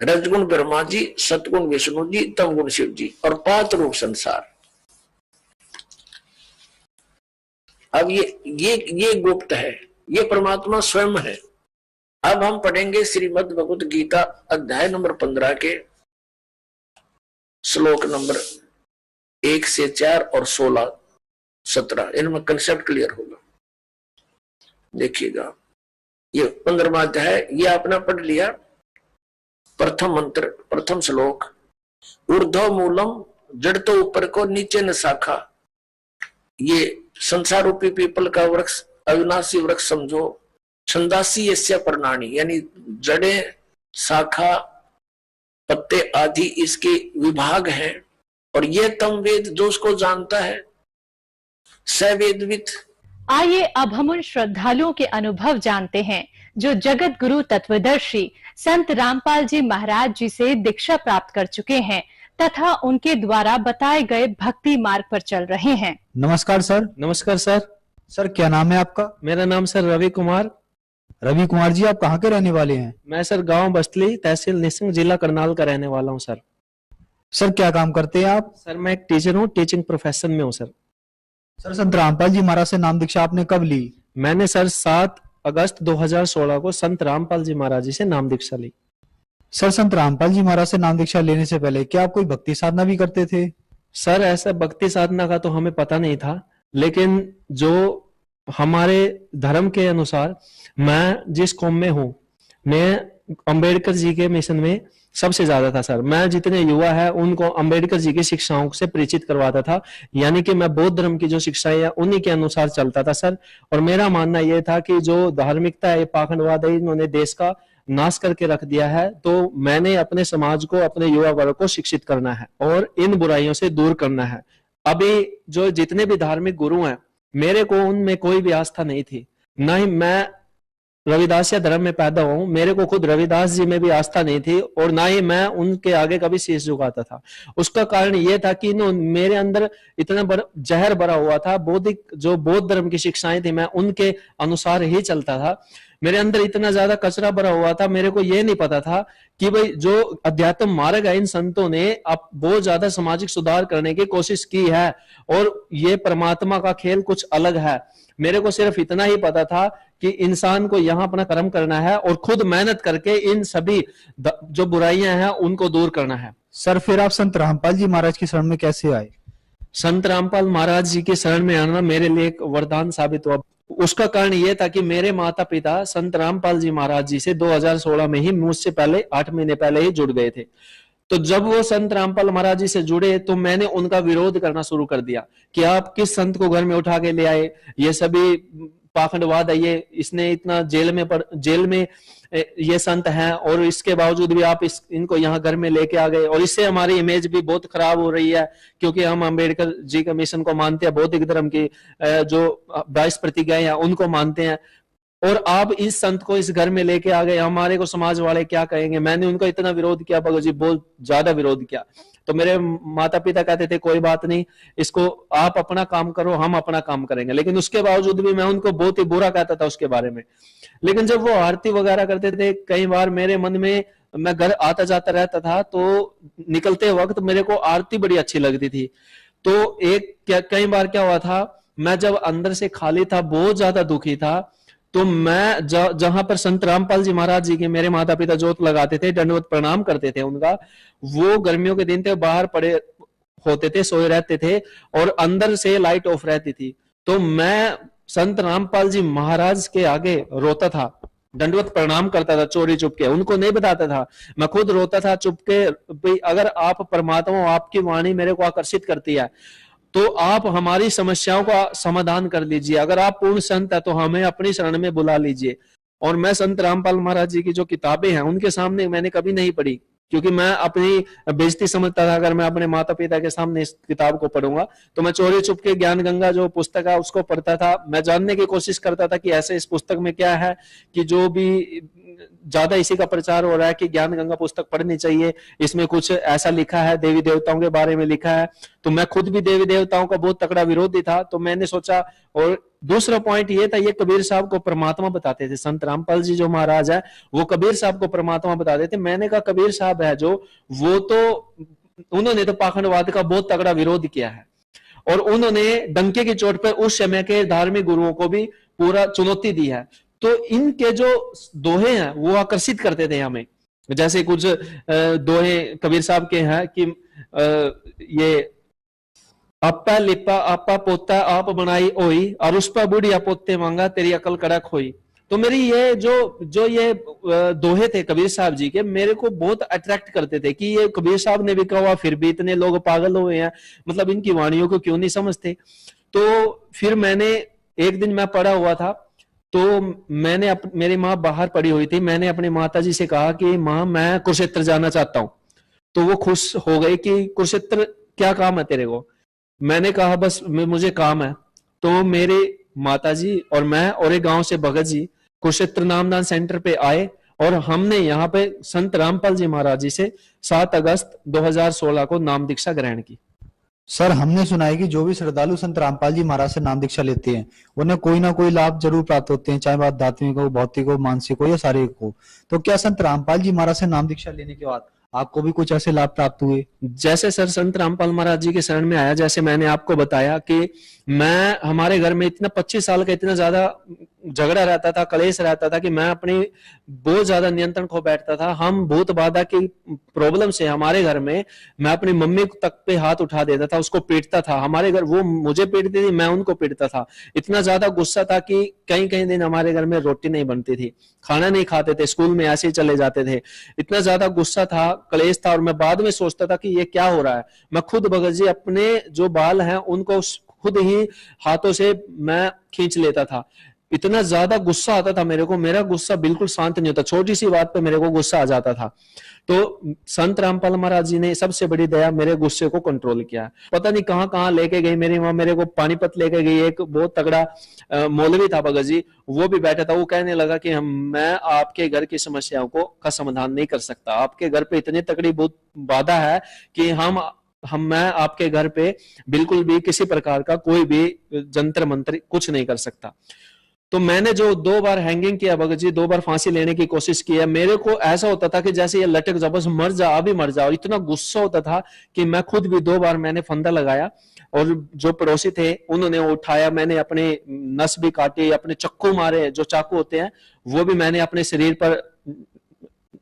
रजगुण ब्रह्मा जी, सतगुण विष्णु जी, तमगुण शिव जी, और पात रूप संसार। अब ये गुप्त है, ये परमात्मा स्वयं है। अब हम पढ़ेंगे श्रीमद् भगवत गीता अध्याय नंबर 15 के श्लोक नंबर 1 से 4 और 16, 17। इनमें कंसेप्ट क्लियर होगा। देखिएगा, ये 15वां अध्याय, ये आपने पढ़ लिया। प्रथम मंत्र, प्रथम श्लोक, ऊर्ध्व मूलम, जड़ तो ऊपर को, नीचे न शाखा। ये संसार रूपी पीपल का वृक्ष, अविनाशी वृक्ष समझो। छंदासी यस्य पर्णानि, यानी जड़े, शाखा, पत्ते आदि इसके विभाग हैं। और ये तम वेद, जो उसको जानता है, स वेदवित। आइए अब हम उन श्रद्धालुओं के अनुभव जानते हैं जो जगत गुरु तत्वदर्शी संत रामपाल जी महाराज जी से दीक्षा प्राप्त कर चुके हैं तथा उनके द्वारा बताए गए भक्ति मार्ग पर चल रहे हैं। नमस्कार सर। नमस्कार सर। सर क्या नाम है आपका? मेरा नाम सर रवि कुमार। रवि कुमार जी, आप कहाँ के रहने वाले हैं? मैं सर गांव बस्तली, तहसील निसिंग, जिला करनाल का रहने वाला हूं सर। सर क्या काम करते हैं आप? सर मैं एक टीचर हूं, टीचिंग प्रोफेशन में हूं सर। सर संत रामपाल जी महाराज से नाम दीक्षा आपने कब ली? मैंने सर 7 अगस्त 2016 को संत रामपाल जी महाराज जी से नाम दीक्षा ली। सर संत रामपाल जी महाराज से नाम दीक्षा लेने से पहले क्या आप कोई भक्ति साधना भी करते थे? सर ऐसा भक्ति साधना का तो हमें पता नहीं था, लेकिन जो हमारे धर्म के अनुसार, मैं जिस कौम में हूँ, मैं अंबेडकर जी के मिशन में सबसे ज्यादा था सर। मैं जितने युवा है उनको अंबेडकर जी की शिक्षाओं से परिचित करवाता था, यानी कि मैं बौद्ध धर्म की जो शिक्षाएं है उन्हीं के अनुसार चलता था सर। और मेरा मानना यह था कि जो धार्मिकता है, पाखंडवाद है, इन्होंने देश का नाश करके रख दिया है। तो मैंने अपने समाज को, अपने युवा वर्ग को शिक्षित करना है और इन बुराइयों से दूर करना है। अभी जो जितने भी धार्मिक गुरु हैं, मेरे को उनमें कोई भी आस्था नहीं थी। न ही मैं रविदासिया धर्म में पैदा हुआ हूं, मेरे को खुद रविदास जी में भी आस्था नहीं थी, और ना ही मैं उनके आगे कभी शीश झुकाता था। उसका कारण यह था कि मेरे अंदर इतना जहर भरा हुआ था। बौद्धिक जो बौद्ध धर्म की शिक्षाएं थी, मैं उनके अनुसार ही चलता था। मेरे अंदर इतना ज्यादा कचरा भरा हुआ था, मेरे को ये नहीं पता था कि भाई जो अध्यात्म मार्ग है, इन संतों ने अब बहुत ज्यादा सामाजिक सुधार करने की कोशिश की है और ये परमात्मा का खेल कुछ अलग है। मेरे को सिर्फ इतना ही पता था कि इंसान को यहाँ अपना कर्म करना है और खुद मेहनत करके इन सभी जो बुराइयां हैं उनको दूर करना है। सर फिर आप संत रामपाल जी महाराज की शरण में कैसे आए? संत रामपाल महाराज जी के शरण में आना मेरे लिए एक वरदान साबित हुआ। उसका कारण यह था कि मेरे माता पिता संत रामपाल जी महाराज जी से 2016 में ही, मुझसे पहले 8 महीने पहले ही जुड़ गए थे। तो जब वो संत रामपाल महाराज जी से जुड़े तो मैंने उनका विरोध करना शुरू कर दिया कि आप किस संत को घर में उठा के ले आए, ये सभी पाखंडवाद है, ये इसने इतना जेल में ये संत हैं और इसके बावजूद भी आप इनको यहाँ घर में लेके आ गए और इससे हमारी इमेज भी बहुत खराब हो रही है, क्योंकि हम अंबेडकर जी का मिशन को मानते हैं, बौद्धिक धर्म की जो 22 प्रतिज्ञाएं हैं उनको मानते हैं, और आप इस संत को इस घर में लेके आ गए, हमारे को समाज वाले क्या कहेंगे। मैंने उनका इतना विरोध किया भगत जी, बहुत ज्यादा विरोध किया। तो मेरे माता पिता कहते थे कोई बात नहीं, इसको आप अपना काम करो, हम अपना काम करेंगे, लेकिन उसके बावजूद भी मैं उनको बहुत ही बुरा कहता था उसके बारे में। लेकिन जब वो आरती वगैरह करते थे, कई बार मेरे मन में, मैं घर आता जाता रहता था तो निकलते वक्त मेरे को आरती बड़ी अच्छी लगती थी। तो कई बार क्या हुआ था, मैं जब अंदर से खाली था, बहुत ज्यादा दुखी था, तो मैं जहां पर संत रामपाल जी महाराज जी के मेरे माता पिता जोत लगाते थे, दंडवत प्रणाम करते थे उनका, वो गर्मियों के दिन थे, बाहर पड़े होते थे, सोए रहते थे और अंदर से लाइट ऑफ रहती थी। तो मैं संत रामपाल जी महाराज के आगे रोता था, दंडवत प्रणाम करता था चोरी चुपके, उनको नहीं बताता था, मैं खुद रोता था चुपके। भाई अगर आप परमात्मा, आपकी वाणी मेरे को आकर्षित करती है तो आप हमारी समस्याओं का समाधान कर लीजिए, अगर आप पूर्ण संत है तो हमें अपनी शरण में बुला लीजिए। और मैं संत रामपाल महाराज जी की जो किताबें हैं उनके सामने मैंने कभी नहीं पढ़ी, क्योंकि मैं अपनी बेइज्जती समझता था अगर मैं अपने माता पिता के सामने इस किताब को पढ़ूंगा। तो मैं चोरी चुप के ज्ञान गंगा जो पुस्तक है उसको पढ़ता था, मैं जानने की कोशिश करता था कि ऐसे इस पुस्तक में क्या है, कि जो भी ज्यादा इसी का प्रचार हो रहा है कि ज्ञान गंगा पुस्तक पढ़नी चाहिए, इसमें कुछ ऐसा लिखा है, देवी देवताओं के बारे में लिखा है। तो मैं खुद भी देवी देवताओं का बहुत तगड़ा विरोधी था, तो मैंने सोचा। और दूसरा पॉइंट ये था, ये कबीर साहब को परमात्मा बताते थे, संत रामपाल जी जो महाराज है वो कबीर साहब को परमात्मा बताते थे। मैंने कहा कबीर साहब है जो, वो तो उन्होंने तो पाखंडवाद का बहुत तगड़ा विरोध किया है और उन्होंने डंके की चोट पर उस समय के धार्मिक गुरुओं को भी पूरा चुनौती दी है। तो इनके जो दोहे हैं वो आकर्षित करते थे हमें। जैसे कुछ दोहे कबीर साहब के हैं कि ये आपा लिपा आपा पोता आप बनाई ओई, और उस पर बुढ़िया पोते मांगा तेरी अकल कड़क होई। तो मेरी ये जो ये दोहे थे कबीर साहब जी के, मेरे को बहुत अट्रैक्ट करते थे कि ये कबीर साहब ने भी कहा, फिर भी इतने लोग पागल हुए हैं, मतलब इनकी वाणियों को क्यों नहीं समझते। तो फिर मैंने एक दिन मैं पढ़ा हुआ था, तो मैंने मेरी माँ बाहर पड़ी हुई थी, मैंने अपनी माता जी से कहा कि माँ मैं कुरुक्षेत्र जाना चाहता हूँ। तो वो खुश हो गई कि कुरुक्षेत्र क्या काम है तेरे को। मैंने कहा बस मुझे काम है। तो मेरे माता जी और मैं और एक गांव से भगत जी कुरुक्षेत्र नामदान सेंटर पे आए और हमने यहाँ पे संत रामपाल जी महाराज जी से 7 अगस्त 2016 को नाम दीक्षा ग्रहण की। सर हमने सुना है कि जो भी श्रद्धालु संत रामपाल जी महाराज से नाम दीक्षा लेते हैं उन्हें कोई ना कोई लाभ जरूर प्राप्त होते हैं, चाहे बात आध्यात्मिक हो, भौतिक हो, मानसिक हो या शारीरिक हो। तो क्या संत रामपाल जी महाराज से नाम दीक्षा लेने के बाद आपको भी कुछ ऐसे लाभ प्राप्त हुए? जैसे सर संत रामपाल महाराज जी के शरण में आया, जैसे मैंने आपको बताया कि मैं हमारे घर में इतना 25 साल का इतना ज्यादा झगड़ा रहता था, कलेश रहता था कि मैं अपनी बहुत ज्यादा नियंत्रण खो बैठता था। हम भूत बाधा की प्रॉब्लम से हमारे घर में मैं अपनी मम्मी तक पे हाथ उठा देता था, उसको पीटता था। हमारे घर वो मुझे पीटती थी, मैं उनको पीटता था। इतना ज्यादा गुस्सा था कि कई दिन हमारे घर में रोटी नहीं बनती थी, खाना नहीं खाते थे, स्कूल में ऐसे ही चले जाते थे। इतना ज्यादा गुस्सा था, क्लेश था। और मैं बाद में सोचता था कि ये क्या हो रहा है। मैं खुद भगत जी अपने जो बाल हैं उनको खुद ही हाथों से मैं खींच लेता था। इतना ज्यादा गुस्सा आता था मेरे को, मेरा गुस्सा बिल्कुल शांत नहीं होता, छोटी सी बात पे मेरे को गुस्सा आ जाता था। तो संत रामपाल महाराज जी ने सबसे बड़ी दया मेरे गुस्से को कंट्रोल किया। पता नहीं कहां कहां लेके गई मेरी माँ, मेरे को पानीपत लेके गई। एक बहुत तगड़ा मौलवी था भगत जी, वो भी बैठा था। वो कहने लगा कि मैं आपके घर की समस्याओं का समाधान नहीं कर सकता, आपके घर पे इतनी तगड़ी बहुत बाधा है कि मैं आपके घर पे बिल्कुल भी किसी प्रकार का कोई भी जंतर मंत्र कुछ नहीं कर सकता। तो मैंने जो 2 बार हैंगिंग किया भगत जी, 2 बार फांसी लेने की कोशिश की है, मेरे को ऐसा होता था कि जैसे ये लटक जा, बस मर जा, अभी मर जा। और इतना गुस्सा होता था कि मैं खुद भी 2 बार मैंने फंदा लगाया, और जो पड़ोसी थे उन्होंने उठाया, मैंने अपने नस भी काटे, अपने चक्कू मारे, जो चाकू होते हैं वो भी मैंने अपने शरीर पर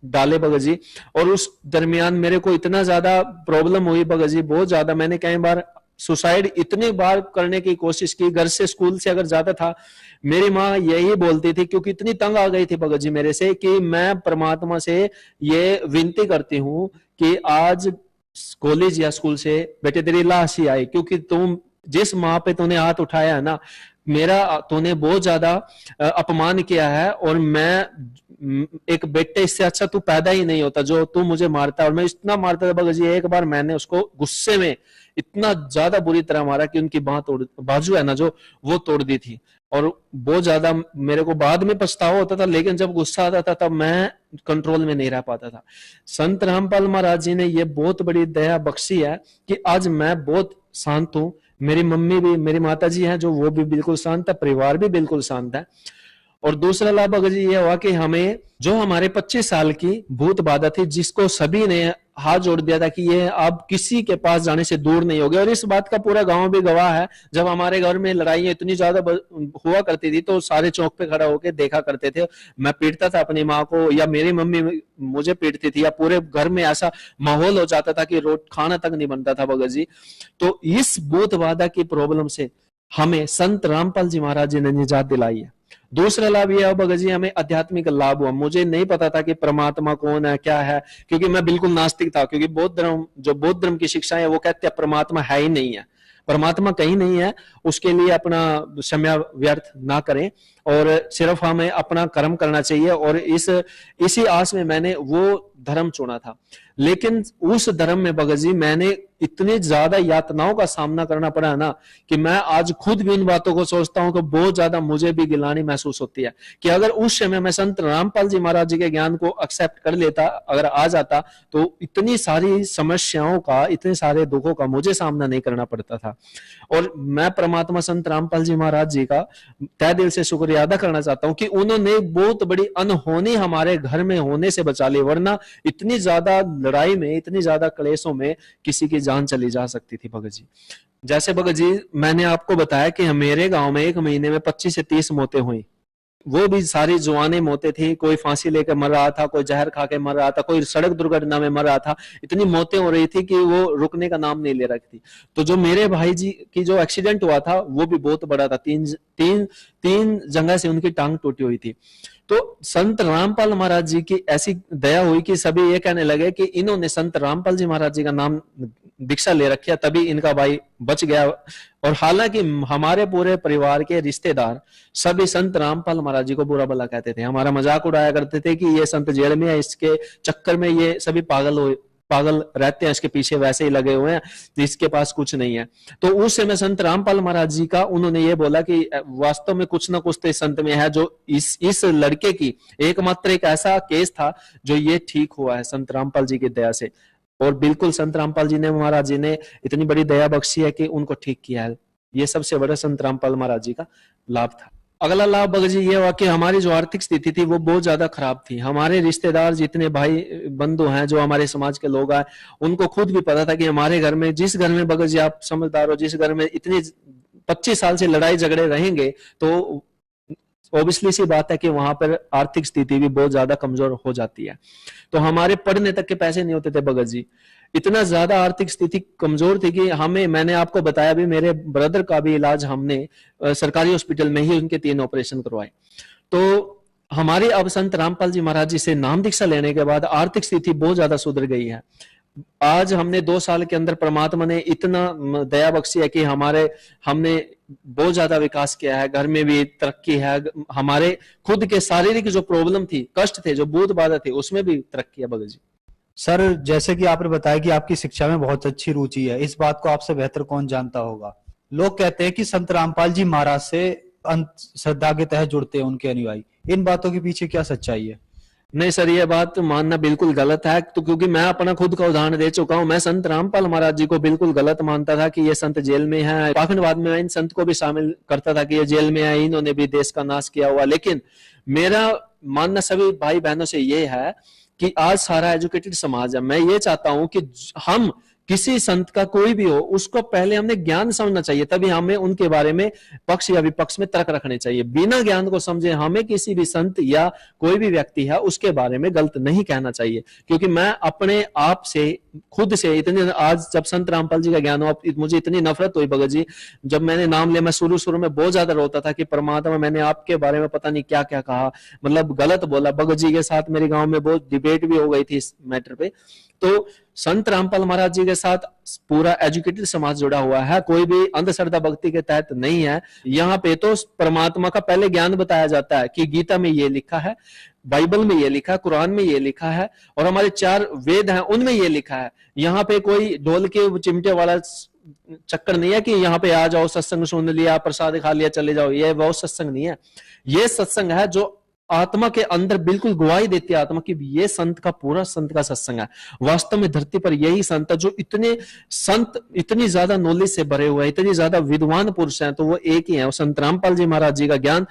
डाले भगत जी। और उस दरमियान मेरे को इतना ज्यादा प्रॉब्लम हुई भगत जी, बहुत ज्यादा। मैंने कई बार सुसाइड इतनी बार करने की कोशिश की, घर से स्कूल से अगर जाता था, मेरी माँ यही बोलती थी, क्योंकि इतनी तंग आ गई थी भगत जी मेरे से, कि मैं परमात्मा से ये विनती करती हूँ कि आज कॉलेज या स्कूल से बेटे तेरी लाश ही आई, क्योंकि तुम जिस माँ पे तूने हाथ उठाया है ना, मेरा तूने बहुत ज्यादा अपमान किया है, और मैं एक बेटे इससे अच्छा तू पैदा ही नहीं होता जो तू मुझे मारता। और मैं इतना मारता था भगत जी, एक बार मैंने उसको गुस्से में इतना ज्यादा बुरी तरह मारा कि उनकी बाजू है ना जो, वो तोड़ दी थी। और बहुत ज्यादा मेरे को बाद में पछतावा होता था, लेकिन जब गुस्सा आता था तब मैं कंट्रोल में नहीं रह पाता था। संत रामपाल महाराज जी ने ये बहुत बड़ी दया बख्शी है कि आज मैं बहुत शांत हूं। मेरी मम्मी भी, मेरी माता जी हैं जो, वो भी बिल्कुल शांत है, परिवार भी बिल्कुल शांत है। और दूसरा लाभ भगत जी ये हुआ कि हमें जो हमारे 25 साल की भूत बाधा थी, जिसको सभी ने हाथ जोड़ दिया था कि ये अब किसी के पास जाने से दूर नहीं होगे, और इस बात का पूरा गांव भी गवाह है। जब हमारे घर में लड़ाइयां इतनी ज्यादा हुआ करती थी तो सारे चौक पे खड़ा होकर देखा करते थे। मैं पीटता था अपनी माँ को, या मेरी मम्मी मुझे पीटती थी, या पूरे घर में ऐसा माहौल हो जाता था कि खाना तक नहीं बनता था भगत जी। तो इस भूत बाधा की प्रॉब्लम से हमें संत रामपाल जी महाराज जी ने निजात दिलाई है। दूसरा लाभ यह भगत जी, हमें आध्यात्मिक लाभ हुआ। मुझे नहीं पता था कि परमात्मा कौन है, क्या है, क्योंकि मैं बिल्कुल नास्तिक था। क्योंकि बौद्ध धर्म की शिक्षा है वो कहते हैं परमात्मा है ही नहीं है, परमात्मा कहीं नहीं है। उसके लिए अपना समय व्यर्थ ना करें, और सिर्फ हमें अपना कर्म करना चाहिए। और इसी आस में मैंने वो धर्म चुना था। लेकिन उस धर्म में भगत जी मैंने इतनी ज्यादा यातनाओं का सामना करना पड़ा है ना, कि मैं आज खुद भी उन बातों को सोचता हूं तो बहुत ज्यादा मुझे भी गिलानी महसूस होती है कि अगर उस समय मैं संत रामपाल जी महाराज जी के ज्ञान को एक्सेप्ट कर लेता, अगर आ जाता, तो इतनी सारी समस्याओं का, इतने सारे दुखों का मुझे सामना नहीं करना पड़ता था। और मैं परमात्मा संत रामपाल जी महाराज जी का तहे दिल से शुक्रिया अदा करना चाहता हूं कि उन्होंने बहुत बड़ी अनहोनी हमारे घर में होने से बचा ली, वरना इतनी ज्यादा लड़ाई में, इतनी ज्यादा क्लेशों में किसी की जान चली जा सकती थी भगत जी। जैसे भगत जी मैंने आपको बताया कि मेरे गांव में 1 महीने में 25 से 30 मौतें हुई, वो भी सारी जुआने मौतें थी। कोई फांसी लेकर मर रहा था, कोई जहर खा के मर रहा था, कोई सड़क दुर्घटना में मर रहा था। इतनी मौतें हो रही थी कि वो रुकने का नाम नहीं ले रही थी। तो जो मेरे भाई जी की जो एक्सीडेंट हुआ था वो भी बहुत बड़ा था, तीन जगह से उनकी टांग टूटी हुई थी। तो संत रामपाल महाराज जी की ऐसी दया हुई कि सभी ये कहने लगे कि इन्होंने संत रामपाल जी महाराज जी का नाम दीक्षा ले रखा, तभी इनका भाई बच गया। और हालांकि हमारे पूरे परिवार के रिश्तेदार सभी संत रामपाल महाराज जी को बुरा भला कहते थे, हमारा मजाक उड़ाया करते थे कि ये संत जेल में है, इसके चक्कर में ये सभी पागल रहते हैं, इसके पीछे वैसे ही लगे हुए हैं, इसके पास कुछ नहीं है। तो उस समय संत रामपाल महाराज जी का उन्होंने ये बोला कि वास्तव में कुछ ना कुछ तो इस संत में है, जो इस लड़के की एकमात्र एक ऐसा केस था जो ये ठीक हुआ है संत रामपाल जी की दया से। और बिल्कुल संत रामपाल जी ने, महाराज जी ने इतनी बड़ी दया बख्शी है कि उनको ठीक किया है। ये सबसे बड़ा संत रामपाल महाराज जी का लाभ था। अगला लाभ भगत जी ये हुआ कि हमारी जो आर्थिक स्थिति थी वो बहुत ज्यादा खराब थी। हमारे रिश्तेदार जितने भाई बंधु हैं, जो हमारे समाज के लोग हैं, उनको खुद भी पता था कि हमारे घर में, जिस घर में भगत जी आप समझदार हो, जिस घर में इतनी 25 साल से लड़ाई झगड़े रहेंगे, तो ऑब्वियसली सी बात है कि वहां पर आर्थिक स्थिति भी बहुत ज्यादा कमजोर हो जाती है। तो हमारे पढ़ने तक के पैसे नहीं होते थे भगत जी, इतना ज्यादा आर्थिक स्थिति कमजोर थी कि मैंने आपको बताया भी, मेरे ब्रदर का भी इलाज हमने सरकारी हॉस्पिटल में ही उनके 3 ऑपरेशन करवाए। तो हमारी अब संत रामपाल जी महाराज जी से नाम दीक्षा लेने के बाद आर्थिक स्थिति बहुत ज्यादा सुधर गई है। आज हमने 2 साल के अंदर परमात्मा ने इतना दया बख्शी है कि हमने बहुत ज्यादा विकास किया है, घर में भी तरक्की है, हमारे खुद के शारीरिक जो प्रॉब्लम थी, कष्ट थे, जो भूत बाधा थी, उसमें भी तरक्की है भगत जी। सर, जैसे कि आपने बताया कि आपकी शिक्षा में बहुत अच्छी रुचि है, इस बात को आपसे बेहतर कौन जानता होगा। लोग कहते हैं कि संत रामपाल जी महाराज से श्रद्धा के तहत जुड़ते हैं उनके अनुयायी, इन बातों के पीछे क्या सच्चाई है? नहीं सर, ये बात मानना बिल्कुल गलत है, तो क्योंकि मैं अपना खुद का उदाहरण दे चुका हूं। मैं संत रामपाल महाराज जी को बिल्कुल गलत मानता था कि ये संत जेल में है। पाखंडवाद में मैं इन संत को भी शामिल करता था कि ये जेल में है, इन्होंने भी देश का नाश किया हुआ। लेकिन मेरा मानना सभी भाई बहनों से ये है कि आज सारा एजुकेटेड समाज है। मैं ये चाहता हूं कि हम किसी संत का कोई भी हो, उसको पहले हमने ज्ञान समझना चाहिए, तभी हमें उनके बारे में पक्ष या विपक्ष में तर्क रखने चाहिए। बिना ज्ञान को समझे हमें किसी भी संत या कोई भी व्यक्ति है उसके बारे में गलत नहीं कहना चाहिए। क्योंकि मैं अपने आप से खुद से इतने, आज जब संत रामपाल जी का ज्ञान हुआ मुझे इतनी नफरत हुई भगत जी, जब मैंने नाम लिया मैं शुरू में बहुत ज्यादा रोता था कि परमात्मा मैंने आपके बारे में पता नहीं क्या क्या कहा, मतलब गलत बोला। भगत जी के साथ मेरे गांव में बहुत डिबेट भी हो गई थी इस मैटर पे। तो संत रामपाल महाराज जी के साथ पूरा एजुकेटेड समाज जुड़ा हुआ है, कोई भी अंधश्रद्धा भक्ति के तहत नहीं है। यहाँ पे तो परमात्मा का पहले ज्ञान बताया जाता है कि गीता में ये लिखा है, बाइबल में ये लिखा है, कुरान में ये लिखा है, और हमारे 4 वेद हैं उनमें ये लिखा है। यहाँ पे कोई ढोल के चिमटे वाला चक्कर नहीं है कि यहाँ पे आ जाओ, सत्संग सुन लिया, प्रसाद खा लिया, चले जाओ। ये वो सत्संग नहीं है। ये सत्संग है जो आत्मा के अंदर बिल्कुल गवाही देती है आत्मा की, ये संत का पूरा संत का सत्संग है। वास्तव में धरती पर यही संत है जो इतने संत इतनी ज्यादा नॉलेज से भरे हुए हैं, इतनी ज्यादा विद्वान पुरुष हैं, तो वो एक ही है। संत रामपाल जी महाराज जी का ज्ञान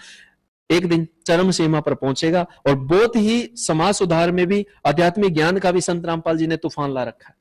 एक दिन चरम सीमा पर पहुंचेगा, और बहुत ही समाज सुधार में भी आध्यात्मिक ज्ञान का भी संत रामपाल जी ने तूफान ला रखा है।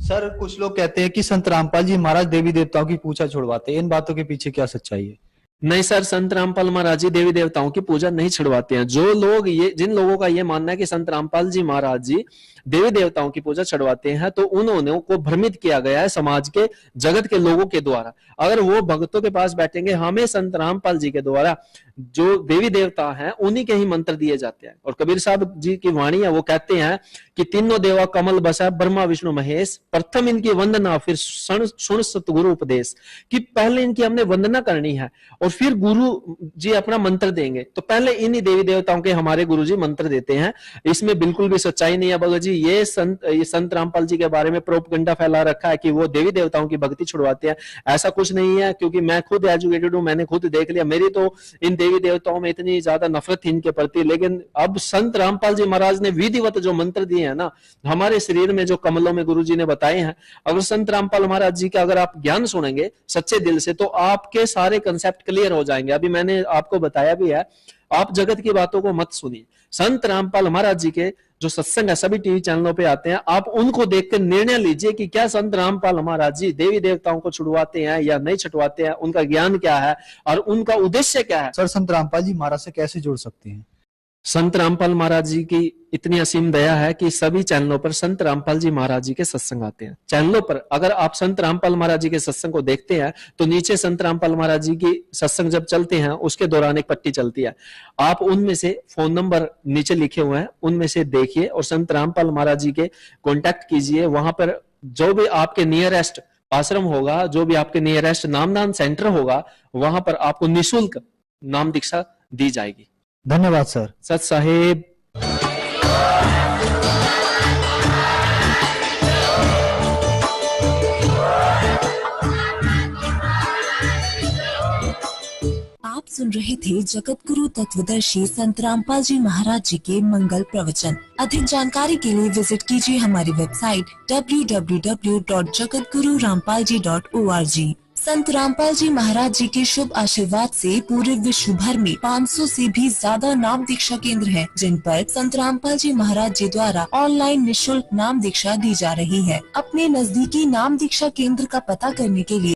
सर कुछ लोग कहते हैं कि संत रामपाल जी महाराज देवी देवताओं की पूजा छुड़वाते हैं, इन बातों के पीछे क्या सच्चाई है? नहीं सर, संत रामपाल महाराज जी देवी देवताओं की पूजा नहीं छुड़वाते हैं। जो लोग जिन लोगों का ये मानना है कि संत रामपाल जी महाराज जी देवी देवताओं की पूजा छुड़वाते हैं, तो उन्होंने को भ्रमित किया गया है समाज के, जगत के लोगों के द्वारा। अगर वो भक्तों के पास बैठेंगे, हमें संत रामपाल जी के द्वारा जो देवी देवता हैं उन्हीं के ही मंत्र दिए जाते हैं। और कबीर साहब जी की वाणी है, वो कहते हैं कि तीनों देवा कमल बसा, ब्रह्मा विष्णु महेश, प्रथम इनकी वंदना फिर सुन सतगुरु उपदेश। कि पहले इनकी हमने वंदना करनी है और फिर गुरु जी अपना मंत्र देंगे। तो पहले इन्हीं देवी देवताओं के हमारे गुरु जी मंत्र देते हैं। इसमें बिल्कुल भी सच्चाई नहीं है भगत जी। ये संत रामपाल जी के बारे में प्रोपगंडा फैला रखा है कि वो देवी देवताओं की भक्ति छुड़वाते हैं। ऐसा कुछ नहीं है, क्योंकि मैं खुद एजुकेटेड हूं, मैंने खुद देख लिया। मेरी तो इन देवी देवताओं में इतनी ज्यादा नफरत थी इनके प्रति, लेकिन अब संत रामपाल जी महाराज ने विधिवत जो मंत्र दिए हैं ना, हमारे शरीर में जो कमलों में गुरु जी ने बताए हैं, अगर संत रामपाल महाराज जी का अगर आप ज्ञान सुनेंगे सच्चे दिल से, तो आपके सारे कंसेप्ट क्लियर हो जाएंगे। अभी मैंने आपको बताया भी है, आप जगत की बातों को मत सुनिए। संत रामपाल महाराज जी के जो सत्संग है सभी टीवी चैनलों पे आते हैं, आप उनको देखकर निर्णय लीजिए कि क्या संत रामपाल महाराज जी देवी देवताओं को छुड़वाते हैं या नहीं छुड़वाते हैं, उनका ज्ञान क्या है और उनका उद्देश्य क्या है। सर संत रामपाल जी महाराज से कैसे जुड़ सकते हैं? संत रामपाल महाराज जी की इतनी असीम दया है कि सभी चैनलों पर संत रामपाल जी महाराज जी के सत्संग आते हैं। चैनलों पर अगर आप संत रामपाल महाराज जी के सत्संग को देखते हैं तो नीचे संत रामपाल महाराज जी की सत्संग जब चलते हैं उसके दौरान एक पट्टी चलती है, आप उनमें से फोन नंबर नीचे लिखे हुए हैं, उनमें से देखिए और संत रामपाल महाराज जी के कॉन्टैक्ट कीजिए। वहां पर जो भी आपके नियरेस्ट आश्रम होगा, जो भी आपके नियरेस्ट नामदान सेंटर होगा, वहां पर आपको निःशुल्क नाम दीक्षा दी जाएगी। धन्यवाद सर। सत साहेब। आप सुन रहे थे जगत गुरु तत्वदर्शी संत रामपाल जी महाराज जी के मंगल प्रवचन। अधिक जानकारी के लिए विजिट कीजिए हमारी वेबसाइट www.jagatgururampalji.org। संत रामपाल जी महाराज जी के शुभ आशीर्वाद से पूरे विश्व भर में 500 से भी ज्यादा नाम दीक्षा केंद्र हैं, जिन पर संत रामपाल जी महाराज जी द्वारा ऑनलाइन निःशुल्क नाम दीक्षा दी जा रही है। अपने नजदीकी नाम दीक्षा केंद्र का पता करने के लिए